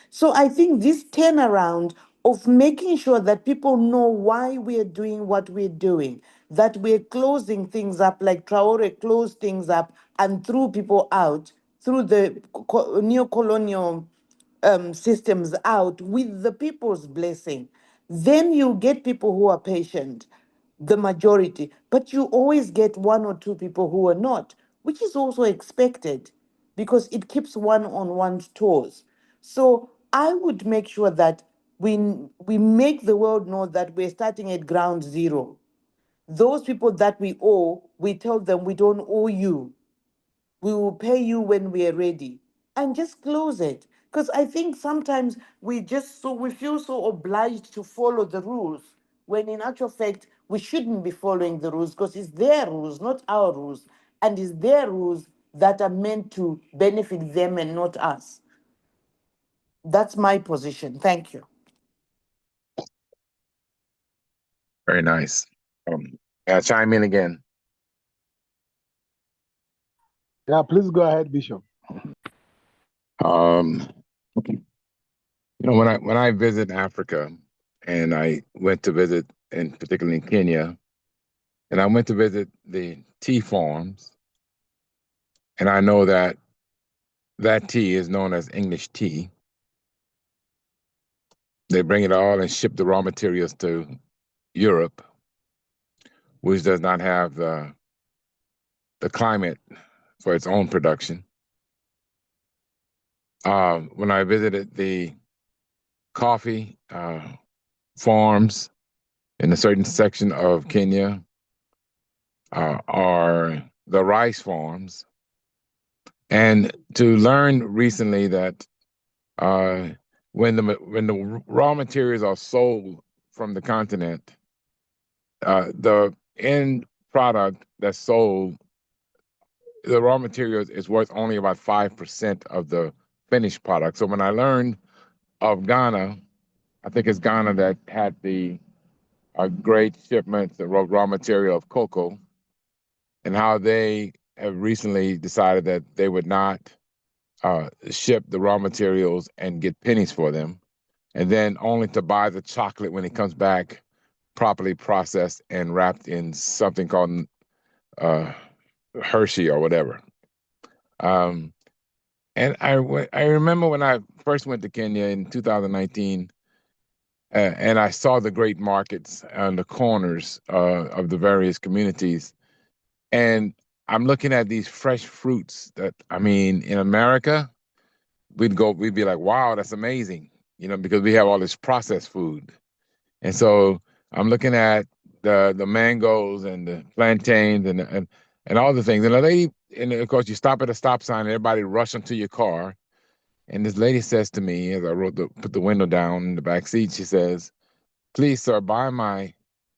So I think this turnaround of making sure that people know why we're doing what we're doing, that we're closing things up like Traore closed things up and threw people out through the neo-colonial systems out with the people's blessing, then you get people who are patient, the majority, but you always get one or two people who are not, which is also expected because it keeps one on one's toes. So I would make sure that we make the world know that we're starting at ground zero. Those people that we owe, we tell them we don't owe you. We will pay you when we are ready, and just close it. Because I think sometimes we feel so obliged to follow the rules, when in actual fact we shouldn't be following the rules, because it's their rules, not our rules, and it's their rules that are meant to benefit them and not us. That's my position. Thank you. Very nice. I'll chime in again. Yeah, please go ahead, Bishop. You know, when I visit Africa, and I went to visit, in particularly in Kenya, and I went to visit the tea farms, and I know that that tea is known as English tea. They bring it all and ship the raw materials to Europe, which does not have the climate for its own production. When I visited the coffee farms in a certain section of Kenya, are the rice farms, and to learn recently that when the raw materials are sold from the continent, the end product that's sold, the raw materials is worth only about 5% of the finished product. So when I learned of Ghana. I think it's Ghana that had the great shipments of raw material of cocoa, and how they have recently decided that they would not ship the raw materials and get pennies for them, and then only to buy the chocolate when it comes back properly processed and wrapped in something called Hershey or whatever. And I remember when I first went to Kenya in 2019, and I saw the great markets on the corners of the various communities. And I'm looking at these fresh fruits that, I mean, in America, we'd be like, wow, that's amazing, because we have all this processed food. And so I'm looking at the mangoes and the plantains and all the things. And the lady, and of course, you stop at a stop sign, and everybody rush into your car. And this lady says to me, as I put the window down in the back seat, she says, "Please, sir, buy my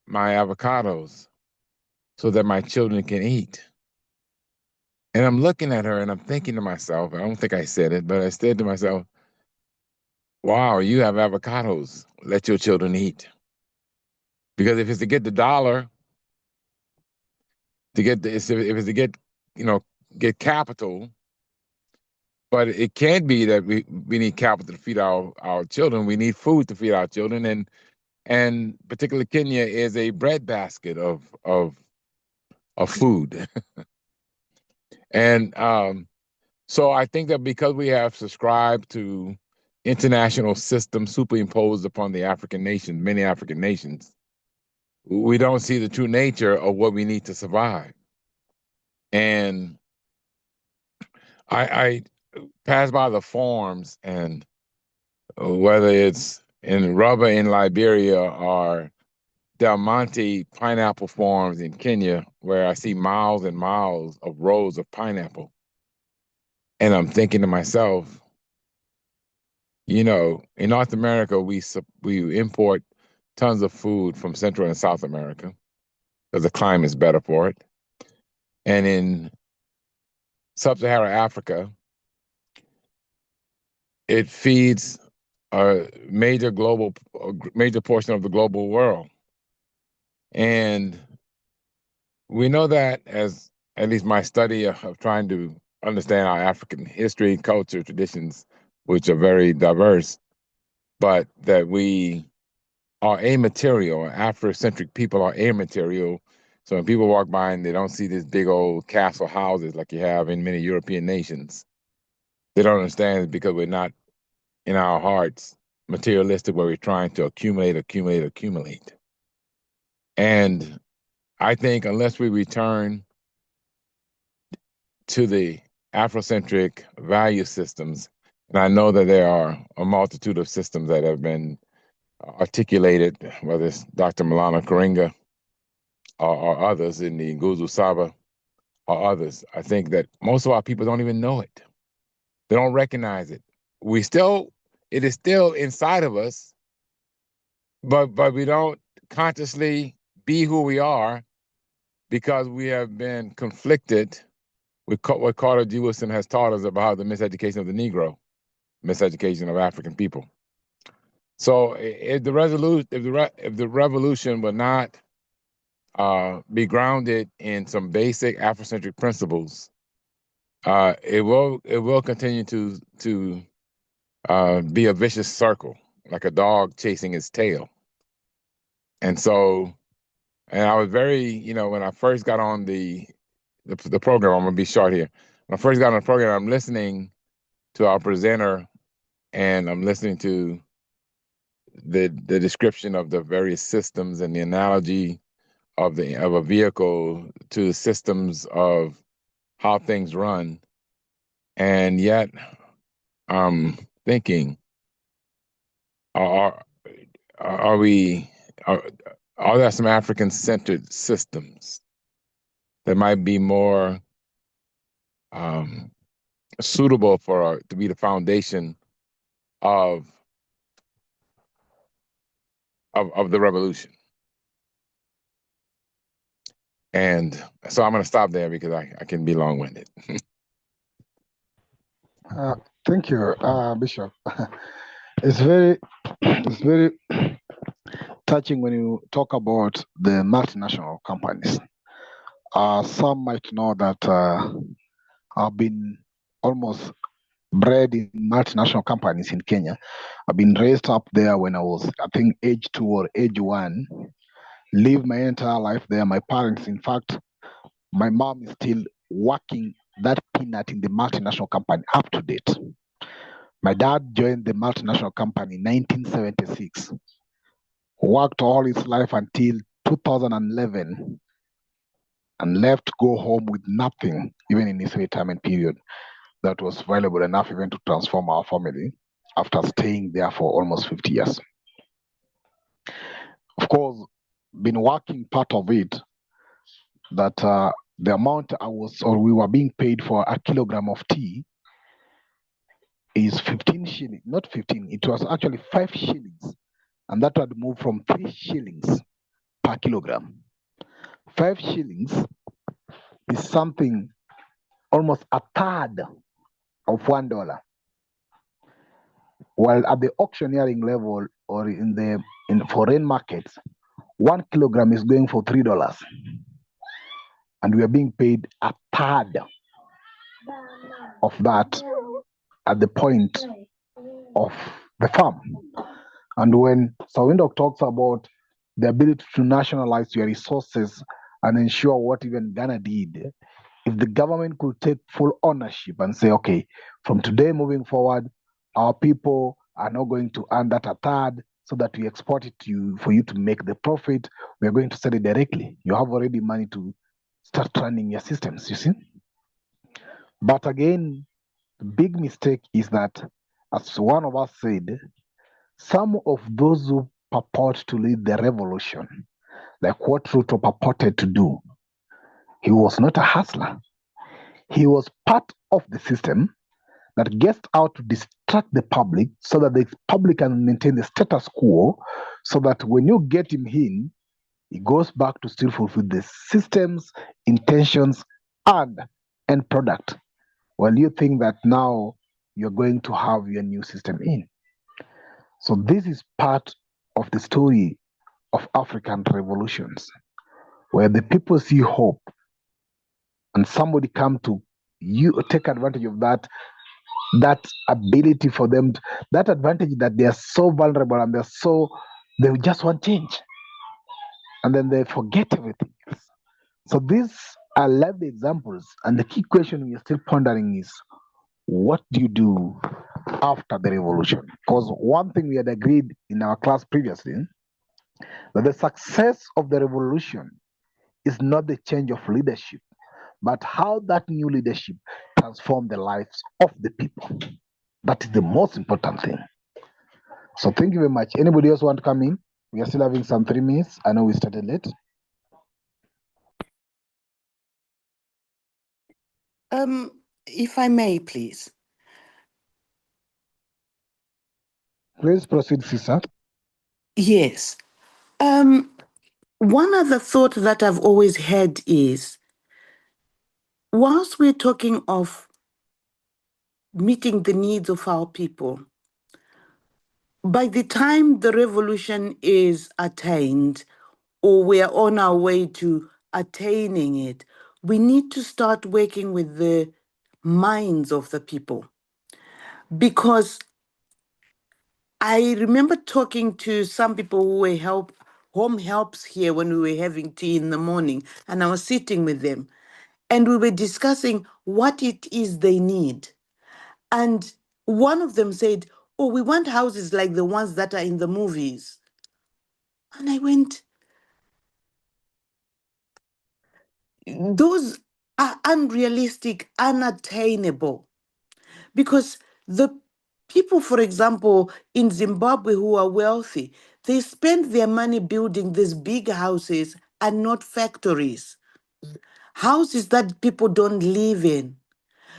avocados so that my children can eat." And I'm looking at her and I'm thinking to myself, I don't think I said it, but I said to myself, wow, you have avocados. Let your children eat. Because if it's to get the dollar, if it's to get capital, but it can't be that we need capital to feed our children. We need food to feed our children. And particularly Kenya is a breadbasket of food. And so I think that because we have subscribed to international systems superimposed upon the African nations, many African nations, we don't see the true nature of what we need to survive. And I pass by the farms, and whether it's in rubber in Liberia or Del Monte pineapple farms in Kenya, where I see miles and miles of rows of pineapple. And I'm thinking to myself, in North America, we import tons of food from Central and South America because the climate is better for it. And in Sub-Saharan Africa, it feeds a major portion of the global world. And we know that, as at least my study of trying to understand our African history, culture, traditions, which are very diverse, but that we are amaterial. Afrocentric people are amaterial. So when people walk by and they don't see these big old castle houses like you have in many European nations, they don't understand it because we're not in our hearts materialistic, where we're trying to accumulate. And I think unless we return to the Afrocentric value systems, and I know that there are a multitude of systems that have been articulated, whether it's Dr. Malana Karinga or others in the Nguzu Saba or others, I think that most of our people don't even know it. They don't recognize it. It is still inside of us, but we don't consciously be who we are because we have been conflicted with what Carter G. Woodson has taught us about the miseducation of the Negro, miseducation of African people. So if the revolution will not be grounded in some basic Afrocentric principles, it will continue to be a vicious circle, like a dog chasing its tail. And so, and I was very, when I first got on the program, I'm gonna be short here. When I first got on the program, I'm listening to our presenter, and I'm listening to the description of the various systems and the analogy of a vehicle to the systems of how things run. And yet I'm thinking, are there some African-centered systems that might be more suitable to be the foundation of the revolution? And so I'm going to stop there because I can be long-winded. Thank you, Bishop. It's very, it's very touching when you talk about the multinational companies. Some might know that I've been almost bred in multinational companies in Kenya. I've been raised up there when I was, I think, age 2 or age 1. Lived my entire life there. My parents, in fact, my mom is still working that peanut in the multinational company up to date. My dad joined the multinational company in 1976, worked all his life until 2011, and left to go home with nothing, even in his retirement period, that was valuable enough even to transform our family after staying there for almost 50 years. Of course, been working part of it that the amount we were being paid for a kilogram of tea is 15 shillings, not 15, it was actually 5 shillings. And that had moved from 3 shillings per kilogram. 5 shillings is something almost a third of $1. While at the auctioneering level or in foreign markets, 1 kilogram is going for $3. And we are being paid a third of that at the point of the farm. And when Sawindok talks about the ability to nationalize your resources and ensure what even Ghana did, if the government could take full ownership and say, okay, from today moving forward, our people are not going to earn that a third so that we export it to you for you to make the profit. We are going to sell it directly. You have already money to start running your systems, you see? But again, the big mistake is that, as one of us said, some of those who purport to lead the revolution, like what Ruto purported to do, he was not a hustler. He was part of the system that gets out to distract the public so that the public can maintain the status quo, so that when you get him in, he goes back to still fulfill the system's intentions and end product. Well, you think that now you're going to have your new system in. So this is part of the story of African revolutions, where the people see hope and somebody come to you take advantage of that ability for them, that advantage that they are so vulnerable and they just want change, and then they forget everything else. So these are love examples, and the key question we are still pondering is, what do you do after the revolution? Because one thing we had agreed in our class previously, that the success of the revolution is not the change of leadership, but how that new leadership transforms the lives of the people. That is the most important thing. So thank you very much. Anybody else want to come in? We are still having some 3 minutes. I know we started late. If I may, please. Please proceed, Sister. Yes. One other thought that I've always had is, whilst we're talking of meeting the needs of our people, by the time the revolution is attained, or we're on our way to attaining it, we need to start working with the minds of the people. Because I remember talking to some people who were home helps here when we were having tea in the morning, and I was sitting with them, and we were discussing what it is they need. And one of them said, oh, we want houses like the ones that are in the movies. And I went, those are unrealistic, unattainable. Because the people, for example, in Zimbabwe who are wealthy, they spend their money building these big houses and not factories. Houses that people don't live in.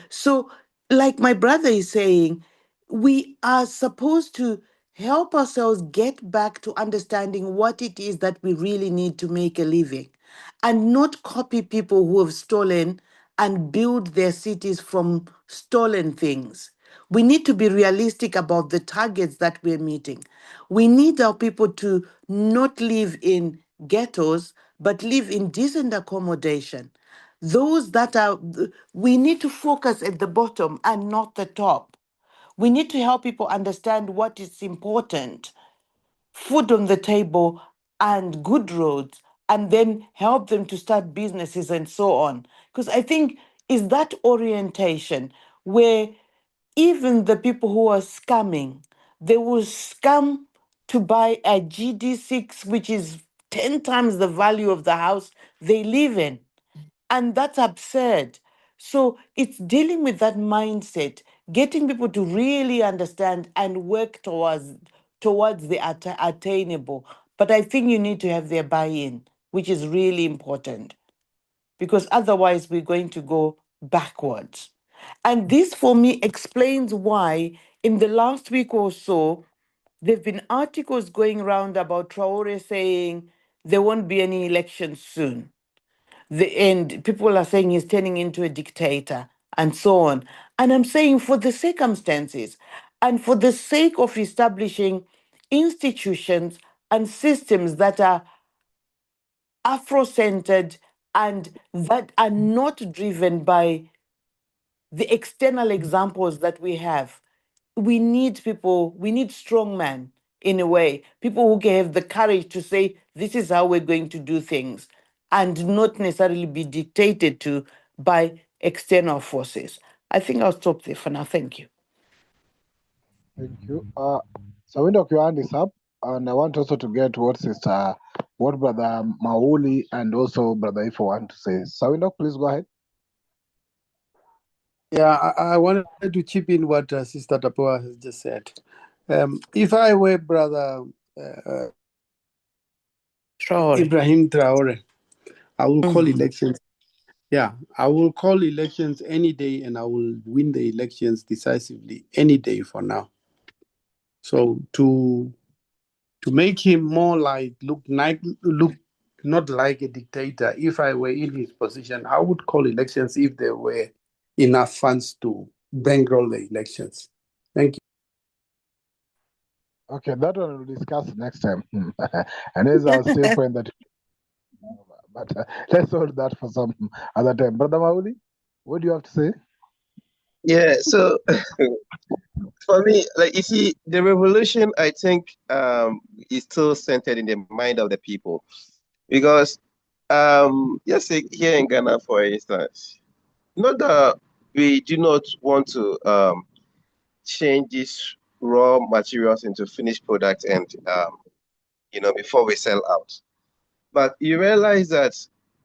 So, like my brother is saying, we are supposed to help ourselves get back to understanding what it is that we really need to make a living, and not copy people who have stolen and build their cities from stolen things. We need to be realistic about the targets that we're meeting. We need our people to not live in ghettos, but live in decent accommodation. Those that are, we need to focus at the bottom and not the top. We need to help people understand what is important: food on the table and good roads, and then help them to start businesses and so on. Because I think is that orientation where even the people who are scamming, they will scam to buy a GD6, which is 10 times the value of the house they live in. And that's absurd. So it's dealing with that mindset, getting people to really understand and work towards the attainable. But I think you need to have their buy-in, which is really important, because otherwise we're going to go backwards. And this for me explains why in the last week or so, there've been articles going around about Traore saying there won't be any elections soon. And people are saying he's turning into a dictator and so on. And I'm saying for the circumstances and for the sake of establishing institutions and systems that are Afro-centered and that are not driven by the external examples that we have. We need people, we need strong men in a way, people who can have the courage to say, this is how we're going to do things, and not necessarily be dictated to by external forces. I think I'll stop there for now. Thank you. Thank you. Sawindok, your hand is up, and I want also to get what Brother Mauli and also Brother Ifo want to say. Sawindok, please go ahead. Yeah, I wanted to chip in what Sister Tapoa has just said. If I were Brother Ibrahim Traore, I will call elections. Yeah, I will call elections any day, and I will win the elections decisively any day for now. So to make him more like look not like a dictator, if I were in his position, I would call elections if there were enough funds to bankroll the elections. Thank you. Okay, that one we'll discuss next time. And there's a still point that, but let's hold that for some other time. Brother Mauli, what do you have to say? Yeah, so for me, like you see, the revolution, I think, is still centered in the mind of the people, because, let's say here in Ghana, for instance, not that we do not want to change these raw materials into finished products and before we sell out, but you realize that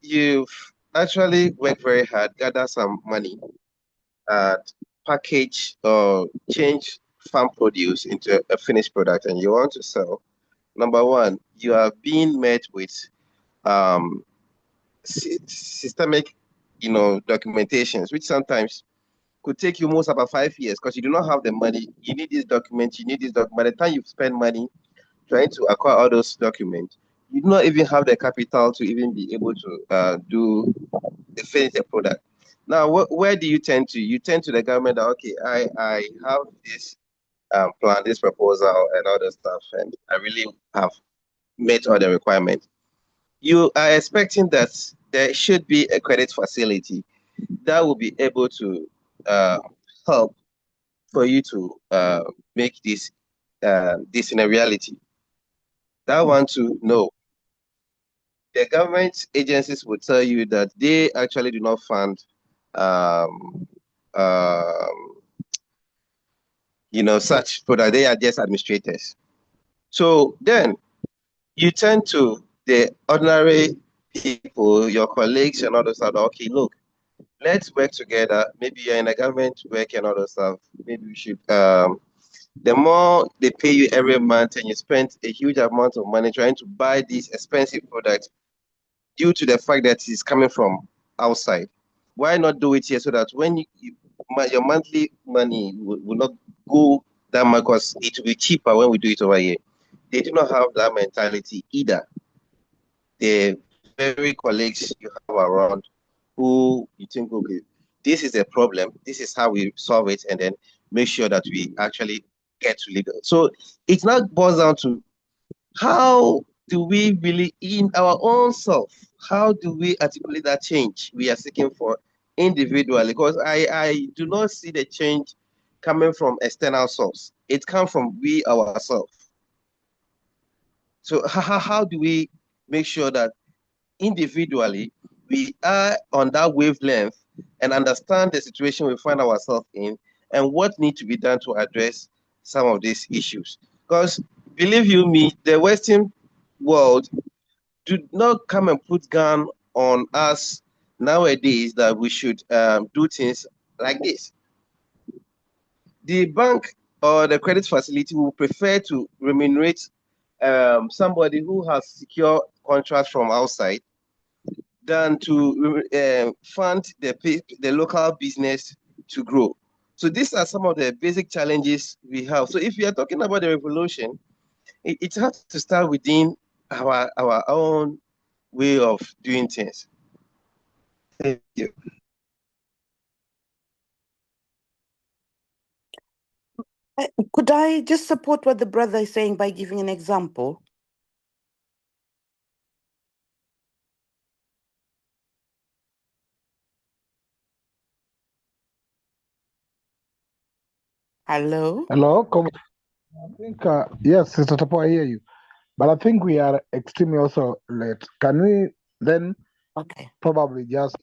you've actually worked very hard, gather some money, and package or change farm produce into a finished product, and you want to sell. Number one, you are being met with systemic, documentations, which sometimes could take you most about 5 years because you do not have the money. You need these documents. You need this document. By the time you spend money trying to acquire all those documents, you do not even have the capital to even be able to do the finished product. Now, where do you tend to? You tend to the government that, okay, I have this plan, this proposal, and all that stuff, and I really have met all the requirements. You are expecting that there should be a credit facility that will be able to help for you to make this in a reality. That one to know. The government agencies will tell you that they actually do not fund such product. They are just administrators. So then you turn to the ordinary people, your colleagues and all those stuff. Okay, look, let's work together. Maybe you're in a government work and all those stuff. Maybe we should the more they pay you every month and you spend a huge amount of money trying to buy these expensive products due to the fact that it's coming from outside. Why not do it here so that when your monthly money will not go that much, because it will be cheaper when we do it over here. They do not have that mentality either. The very colleagues you have around who you think, okay, this is a problem, this is how we solve it, and then make sure that we actually get to legal. So it now boils down to how do we really, in our own self, how do we articulate that change we are seeking for individually? Because I do not see the change coming from external source. It comes from we ourselves. So how do we make sure that individually we are on that wavelength and understand the situation we find ourselves in and what needs to be done to address some of these issues? Because believe you me, the Western world do not come and put gun on us nowadays that we should do things like this. The bank or the credit facility will prefer to remunerate somebody who has secure contracts from outside than to fund the local business to grow. So these are some of the basic challenges we have. So if we are talking about the revolution, it has to start within our own way of doing things. Thank you. Could I just support what the brother is saying by giving an example? Hello? Hello, I think, yes, Sister Tapo, I hear you. But I think we are extremely also late. Can we then Okay. probably just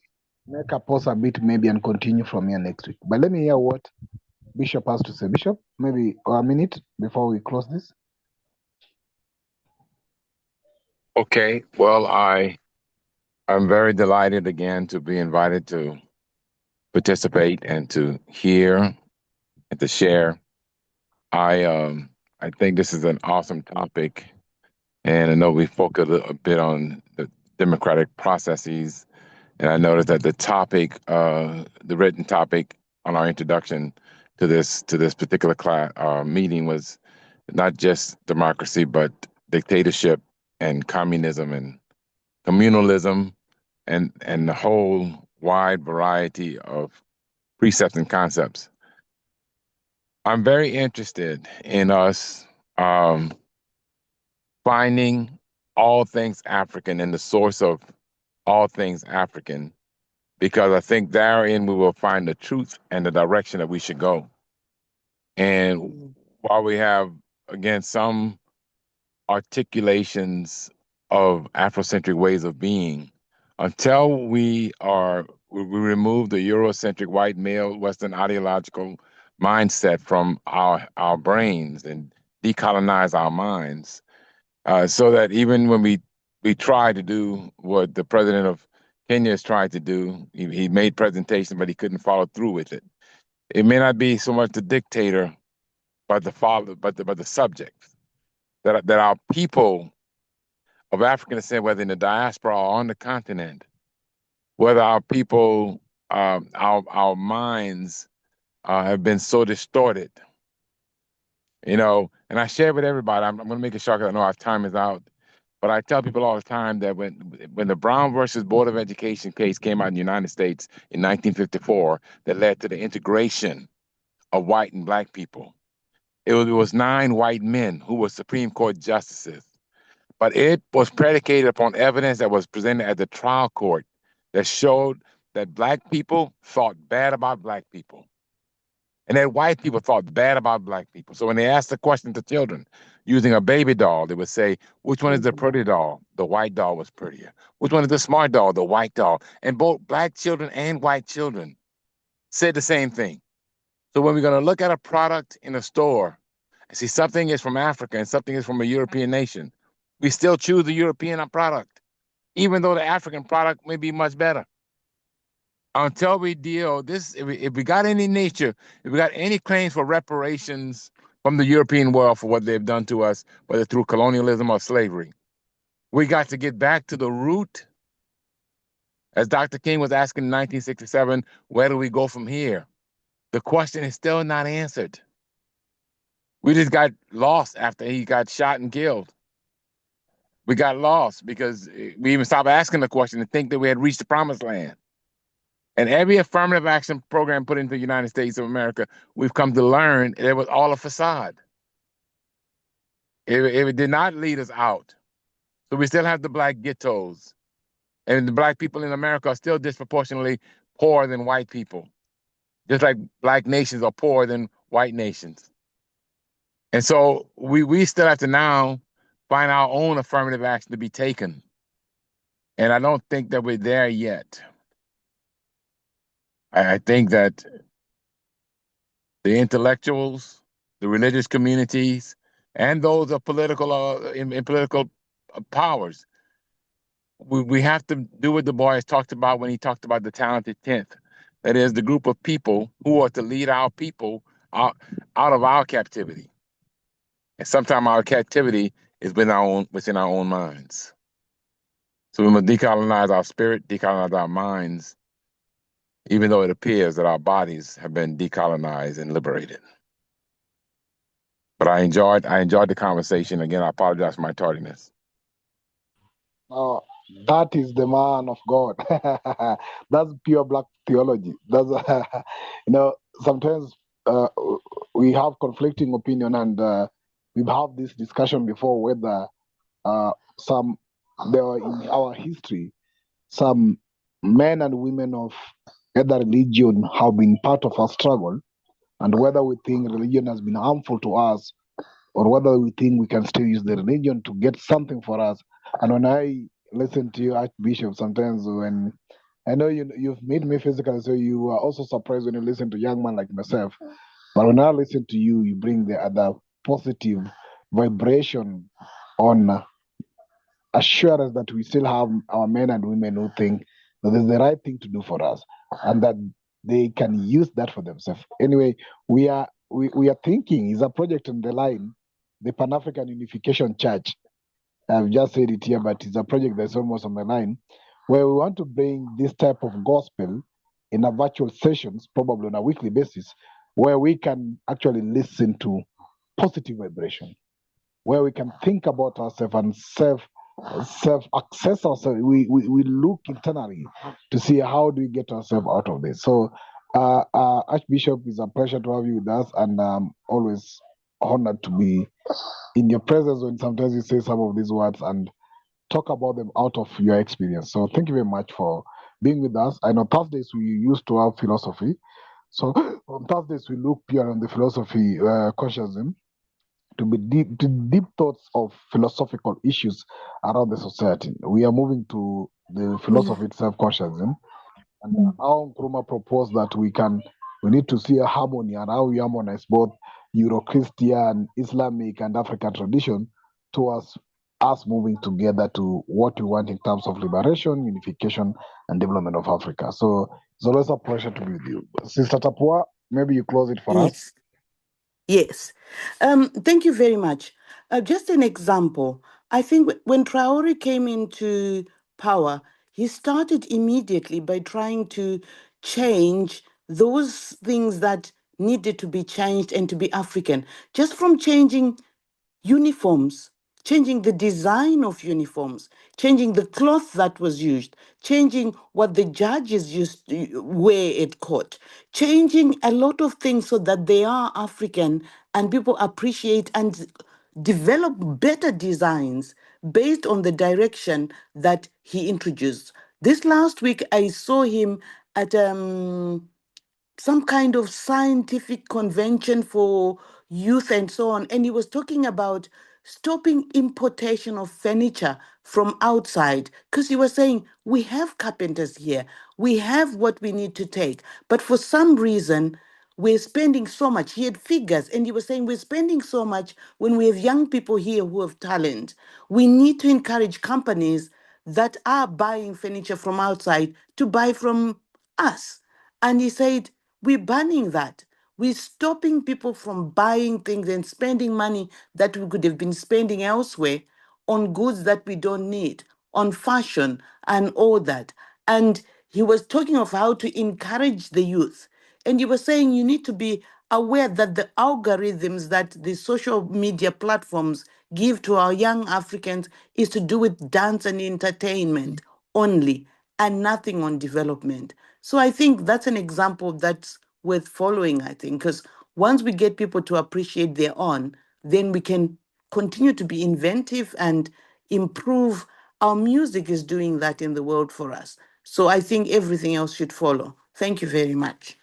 make a pause a bit maybe and continue from here next week? But let me hear what Bishop has to say. Bishop, maybe a minute before we close this. Okay. Well, I'm very delighted again to be invited to participate and to hear and to share. I think this is an awesome topic, and I know we focused a bit on the democratic processes. And I noticed that the topic, the written topic on our introduction to this particular class meeting was not just democracy, but dictatorship and communism and communalism and the whole wide variety of precepts and concepts. I'm very interested in us finding all things African and the source of all things African, because I think therein we will find the truth and the direction that we should go. And while we have, again, some articulations of Afrocentric ways of being, until we remove the Eurocentric white male Western ideological mindset from our brains and decolonize our minds, so that even when we try to do what the president of Kenya has tried to do, he made presentations, but he couldn't follow through with it. It may not be so much the dictator, but the subject that our people of African descent, whether in the diaspora or on the continent, whether our people, our minds have been so distorted, And I share with everybody. I'm going to make it short because I know our time is out. But I tell people all the time that when the Brown versus Board of Education case came out in the United States in 1954, that led to the integration of white and black people, it was 9 white men who were Supreme Court justices. But it was predicated upon evidence that was presented at the trial court that showed that black people thought bad about black people, and that white people thought bad about black people. So when they asked the question to children using a baby doll, they would say, which one is the pretty doll? The white doll was prettier. Which one is the smart doll? The white doll. And both black children and white children said the same thing. So when we're going to look at a product in a store and see something is from Africa and something is from a European nation, we still choose the European product, even though the African product may be much better. Until we deal this, if we got any nature, if we got any claims for reparations from the European world for what they've done to us, whether through colonialism or slavery, we got to get back to the root. As Dr. King was asking in 1967, where do we go from here? The question is still not answered. We just got lost after he got shot and killed. We got lost because we even stopped asking the question and think that we had reached the promised land. And every affirmative action program put into the United States of America, we've come to learn it was all a facade. It did not lead us out. So we still have the black ghettos. And the black people in America are still disproportionately poorer than white people. Just like black nations are poorer than white nations. And so we still have to now find our own affirmative action to be taken. And I don't think that we're there yet. I think that the intellectuals, the religious communities, and those of political in political powers, we have to do what Du Bois talked about when he talked about the talented 10th. That is, the group of people who are to lead our people out of our captivity. And sometimes our captivity is within our own minds. So we must decolonize our spirit, decolonize our minds, even though it appears that our bodies have been decolonized and liberated. But I enjoyed the conversation. Again, I apologize for my tardiness. Oh, that is the man of God. That's pure black theology. That's sometimes we have conflicting opinion, and we've had this discussion before whether there are in our history some men and women of either religion have been part of our struggle, and whether we think religion has been harmful to us or whether we think we can still use the religion to get something for us. And when I listen to you, Archbishop, sometimes when I know you've made me physically, so you are also surprised when you listen to young man like myself. But when I listen to you, you bring the other positive vibration on assurance that we still have our men and women who think that is the right thing to do for us and that they can use that for themselves. Anyway, we are thinking is a project on the line, the Pan-African Unification Church. I've just said it here, but it's a project that's almost on the line, where we want to bring this type of gospel in a virtual sessions, probably on a weekly basis, where we can actually listen to positive vibration, where we can think about ourselves and self-access ourselves. We look internally to see how do we get ourselves out of this. So, Archbishop, it's a pleasure to have you with us, and I'm always honored to be in your presence when sometimes you say some of these words and talk about them out of your experience. So thank you very much for being with us. I know Thursdays we used to have philosophy. So on Thursdays we look pure on the philosophy consciousism to be deep thoughts of philosophical issues around the society. We are moving to the philosophy itself, consciousism. And our Nkrumah proposed that we need to see a harmony and how we harmonize both Euro-Christian, Islamic, and African tradition towards us moving together to what we want in terms of liberation, unification, and development of Africa. So it's always a pleasure to be with you. Sister Tapua, maybe you close it for us. Yes. Thank you very much. Just an example. I think when Traore came into power, he started immediately by trying to change those things that needed to be changed and to be African. Just from changing uniforms, changing the design of uniforms, changing the cloth that was used, changing what the judges used to wear at court, changing a lot of things so that they are African and people appreciate and develop better designs based on the direction that he introduced. This last week, I saw him at some kind of scientific convention for youth and so on. And he was talking about stopping importation of furniture from outside because he was saying, we have carpenters here, we have what we need to take. But for some reason, we're spending so much. He had figures and he was saying, we're spending so much when we have young people here who have talent. We need to encourage companies that are buying furniture from outside to buy from us. And he said, we're banning that. We're stopping people from buying things and spending money that we could have been spending elsewhere on goods that we don't need, on fashion and all that. And he was talking of how to encourage the youth. And he was saying you need to be aware that the algorithms that the social media platforms give to our young Africans is to do with dance and entertainment only. and nothing on development. So I think that's an example that's worth following, I think, because once we get people to appreciate their own, then we can continue to be inventive and improve. Our music is doing that in the world for us. So I think everything else should follow. Thank you very much.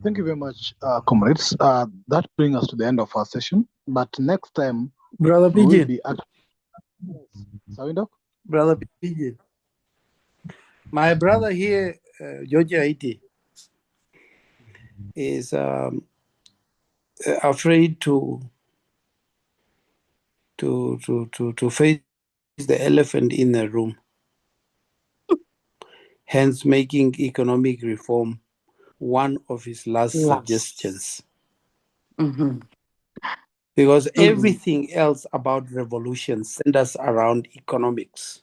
Thank you very much, comrades. That brings us to the end of our session. But next time, Brother we will Pigeon. be at Sawindo? Brother Pigeon. My brother here, Joja Iti, is afraid to face the elephant in the room. Hence, making economic reform one of his last suggestions. Mm-hmm. Because everything else about revolution centers around economics.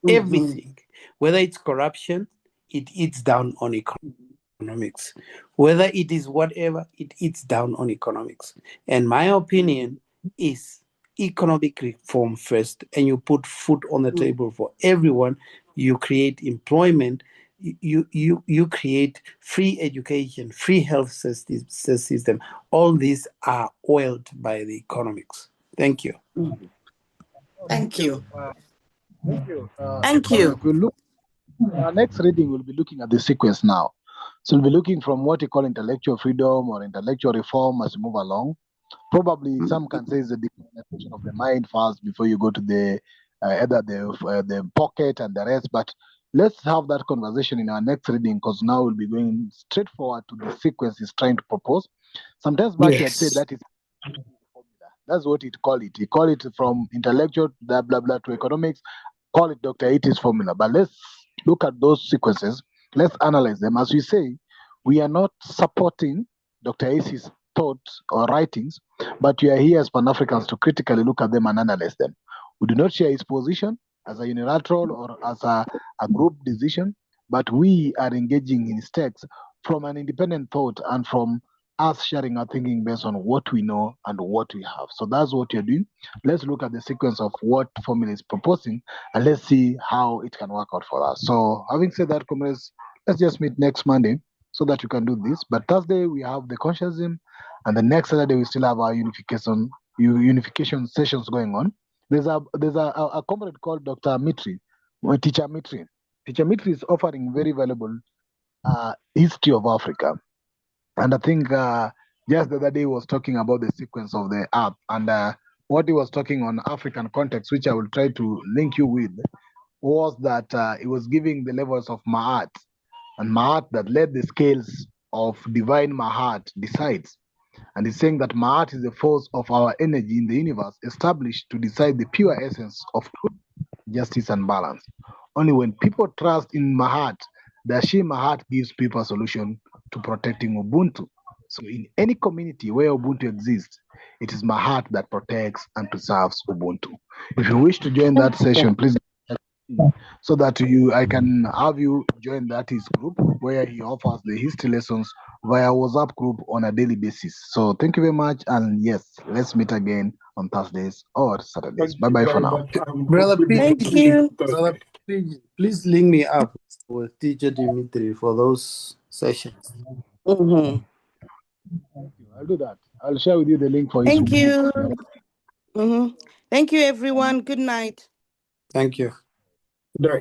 Everything. Whether it's corruption, it eats down on economics. Whether it is whatever, it eats down on economics. And my opinion is economic reform first, and you put food on the table for everyone. You create employment. You create free education, free health system. All these are oiled by the economics. Thank you. Thank you. Thank you. Thank you. We'll look, our next reading, we'll be looking at the sequence now. So we'll be looking from what you call intellectual freedom or intellectual reform as we move along. Probably some can say it's the decolonization of the mind first before you go to the either the pocket and the rest. But let's have that conversation in our next reading, because now we'll be going straight forward to the sequence he's trying to propose. Sometimes back he had said that is formula. That's what he'd call it. He call it from intellectual blah blah blah to economics. Call it Dr. Iti's formula. But let's look at those sequences. Let's analyze them. As we say, we are not supporting Dr. Iti's thoughts or writings, but we are here as Pan-Africans to critically look at them and analyze them. We do not share his position as a unilateral or as a group decision, but we are engaging in his text from an independent thought and from us sharing our thinking based on what we know and what we have. So that's what you're doing. Let's look at the sequence of what formula is proposing, and let's see how it can work out for us. So having said that, comrades, let's just meet next Monday so that we can do this. But Thursday we have the consciousism, and the next Saturday we still have our unification sessions going on. There's a comrade called Dr. Mitri, or Teacher Mitri. Teacher Mitri is offering very valuable history of Africa. And I think just the other day he was talking about the sequence of the earth, and what he was talking on African context, which I will try to link you with, was that he was giving the levels of Ma'at, and Ma'at that led the scales of divine Ma'at decides. And he's saying that Ma'at is the force of our energy in the universe established to decide the pure essence of truth, justice, and balance. Only when people trust in Ma'at, the Shi Ma'at gives people a solution to protecting Ubuntu. So in any community where Ubuntu exists, it is Ma'at that protects and preserves Ubuntu. If you wish to join that session, please, so that I can have you join that his group where he offers the history lessons via WhatsApp group on a daily basis. So thank you very much, and yes, let's meet again on Thursdays or Saturdays. Bye bye for now. Brother Thank you. Brother Pigeon, please link me up with Teacher Dimitri for those sessions. Mm-hmm. Thank you. I'll do that. I'll share with you the link for his Thank you. book. Mm-hmm. Thank you, everyone. Good night. Thank you. Right.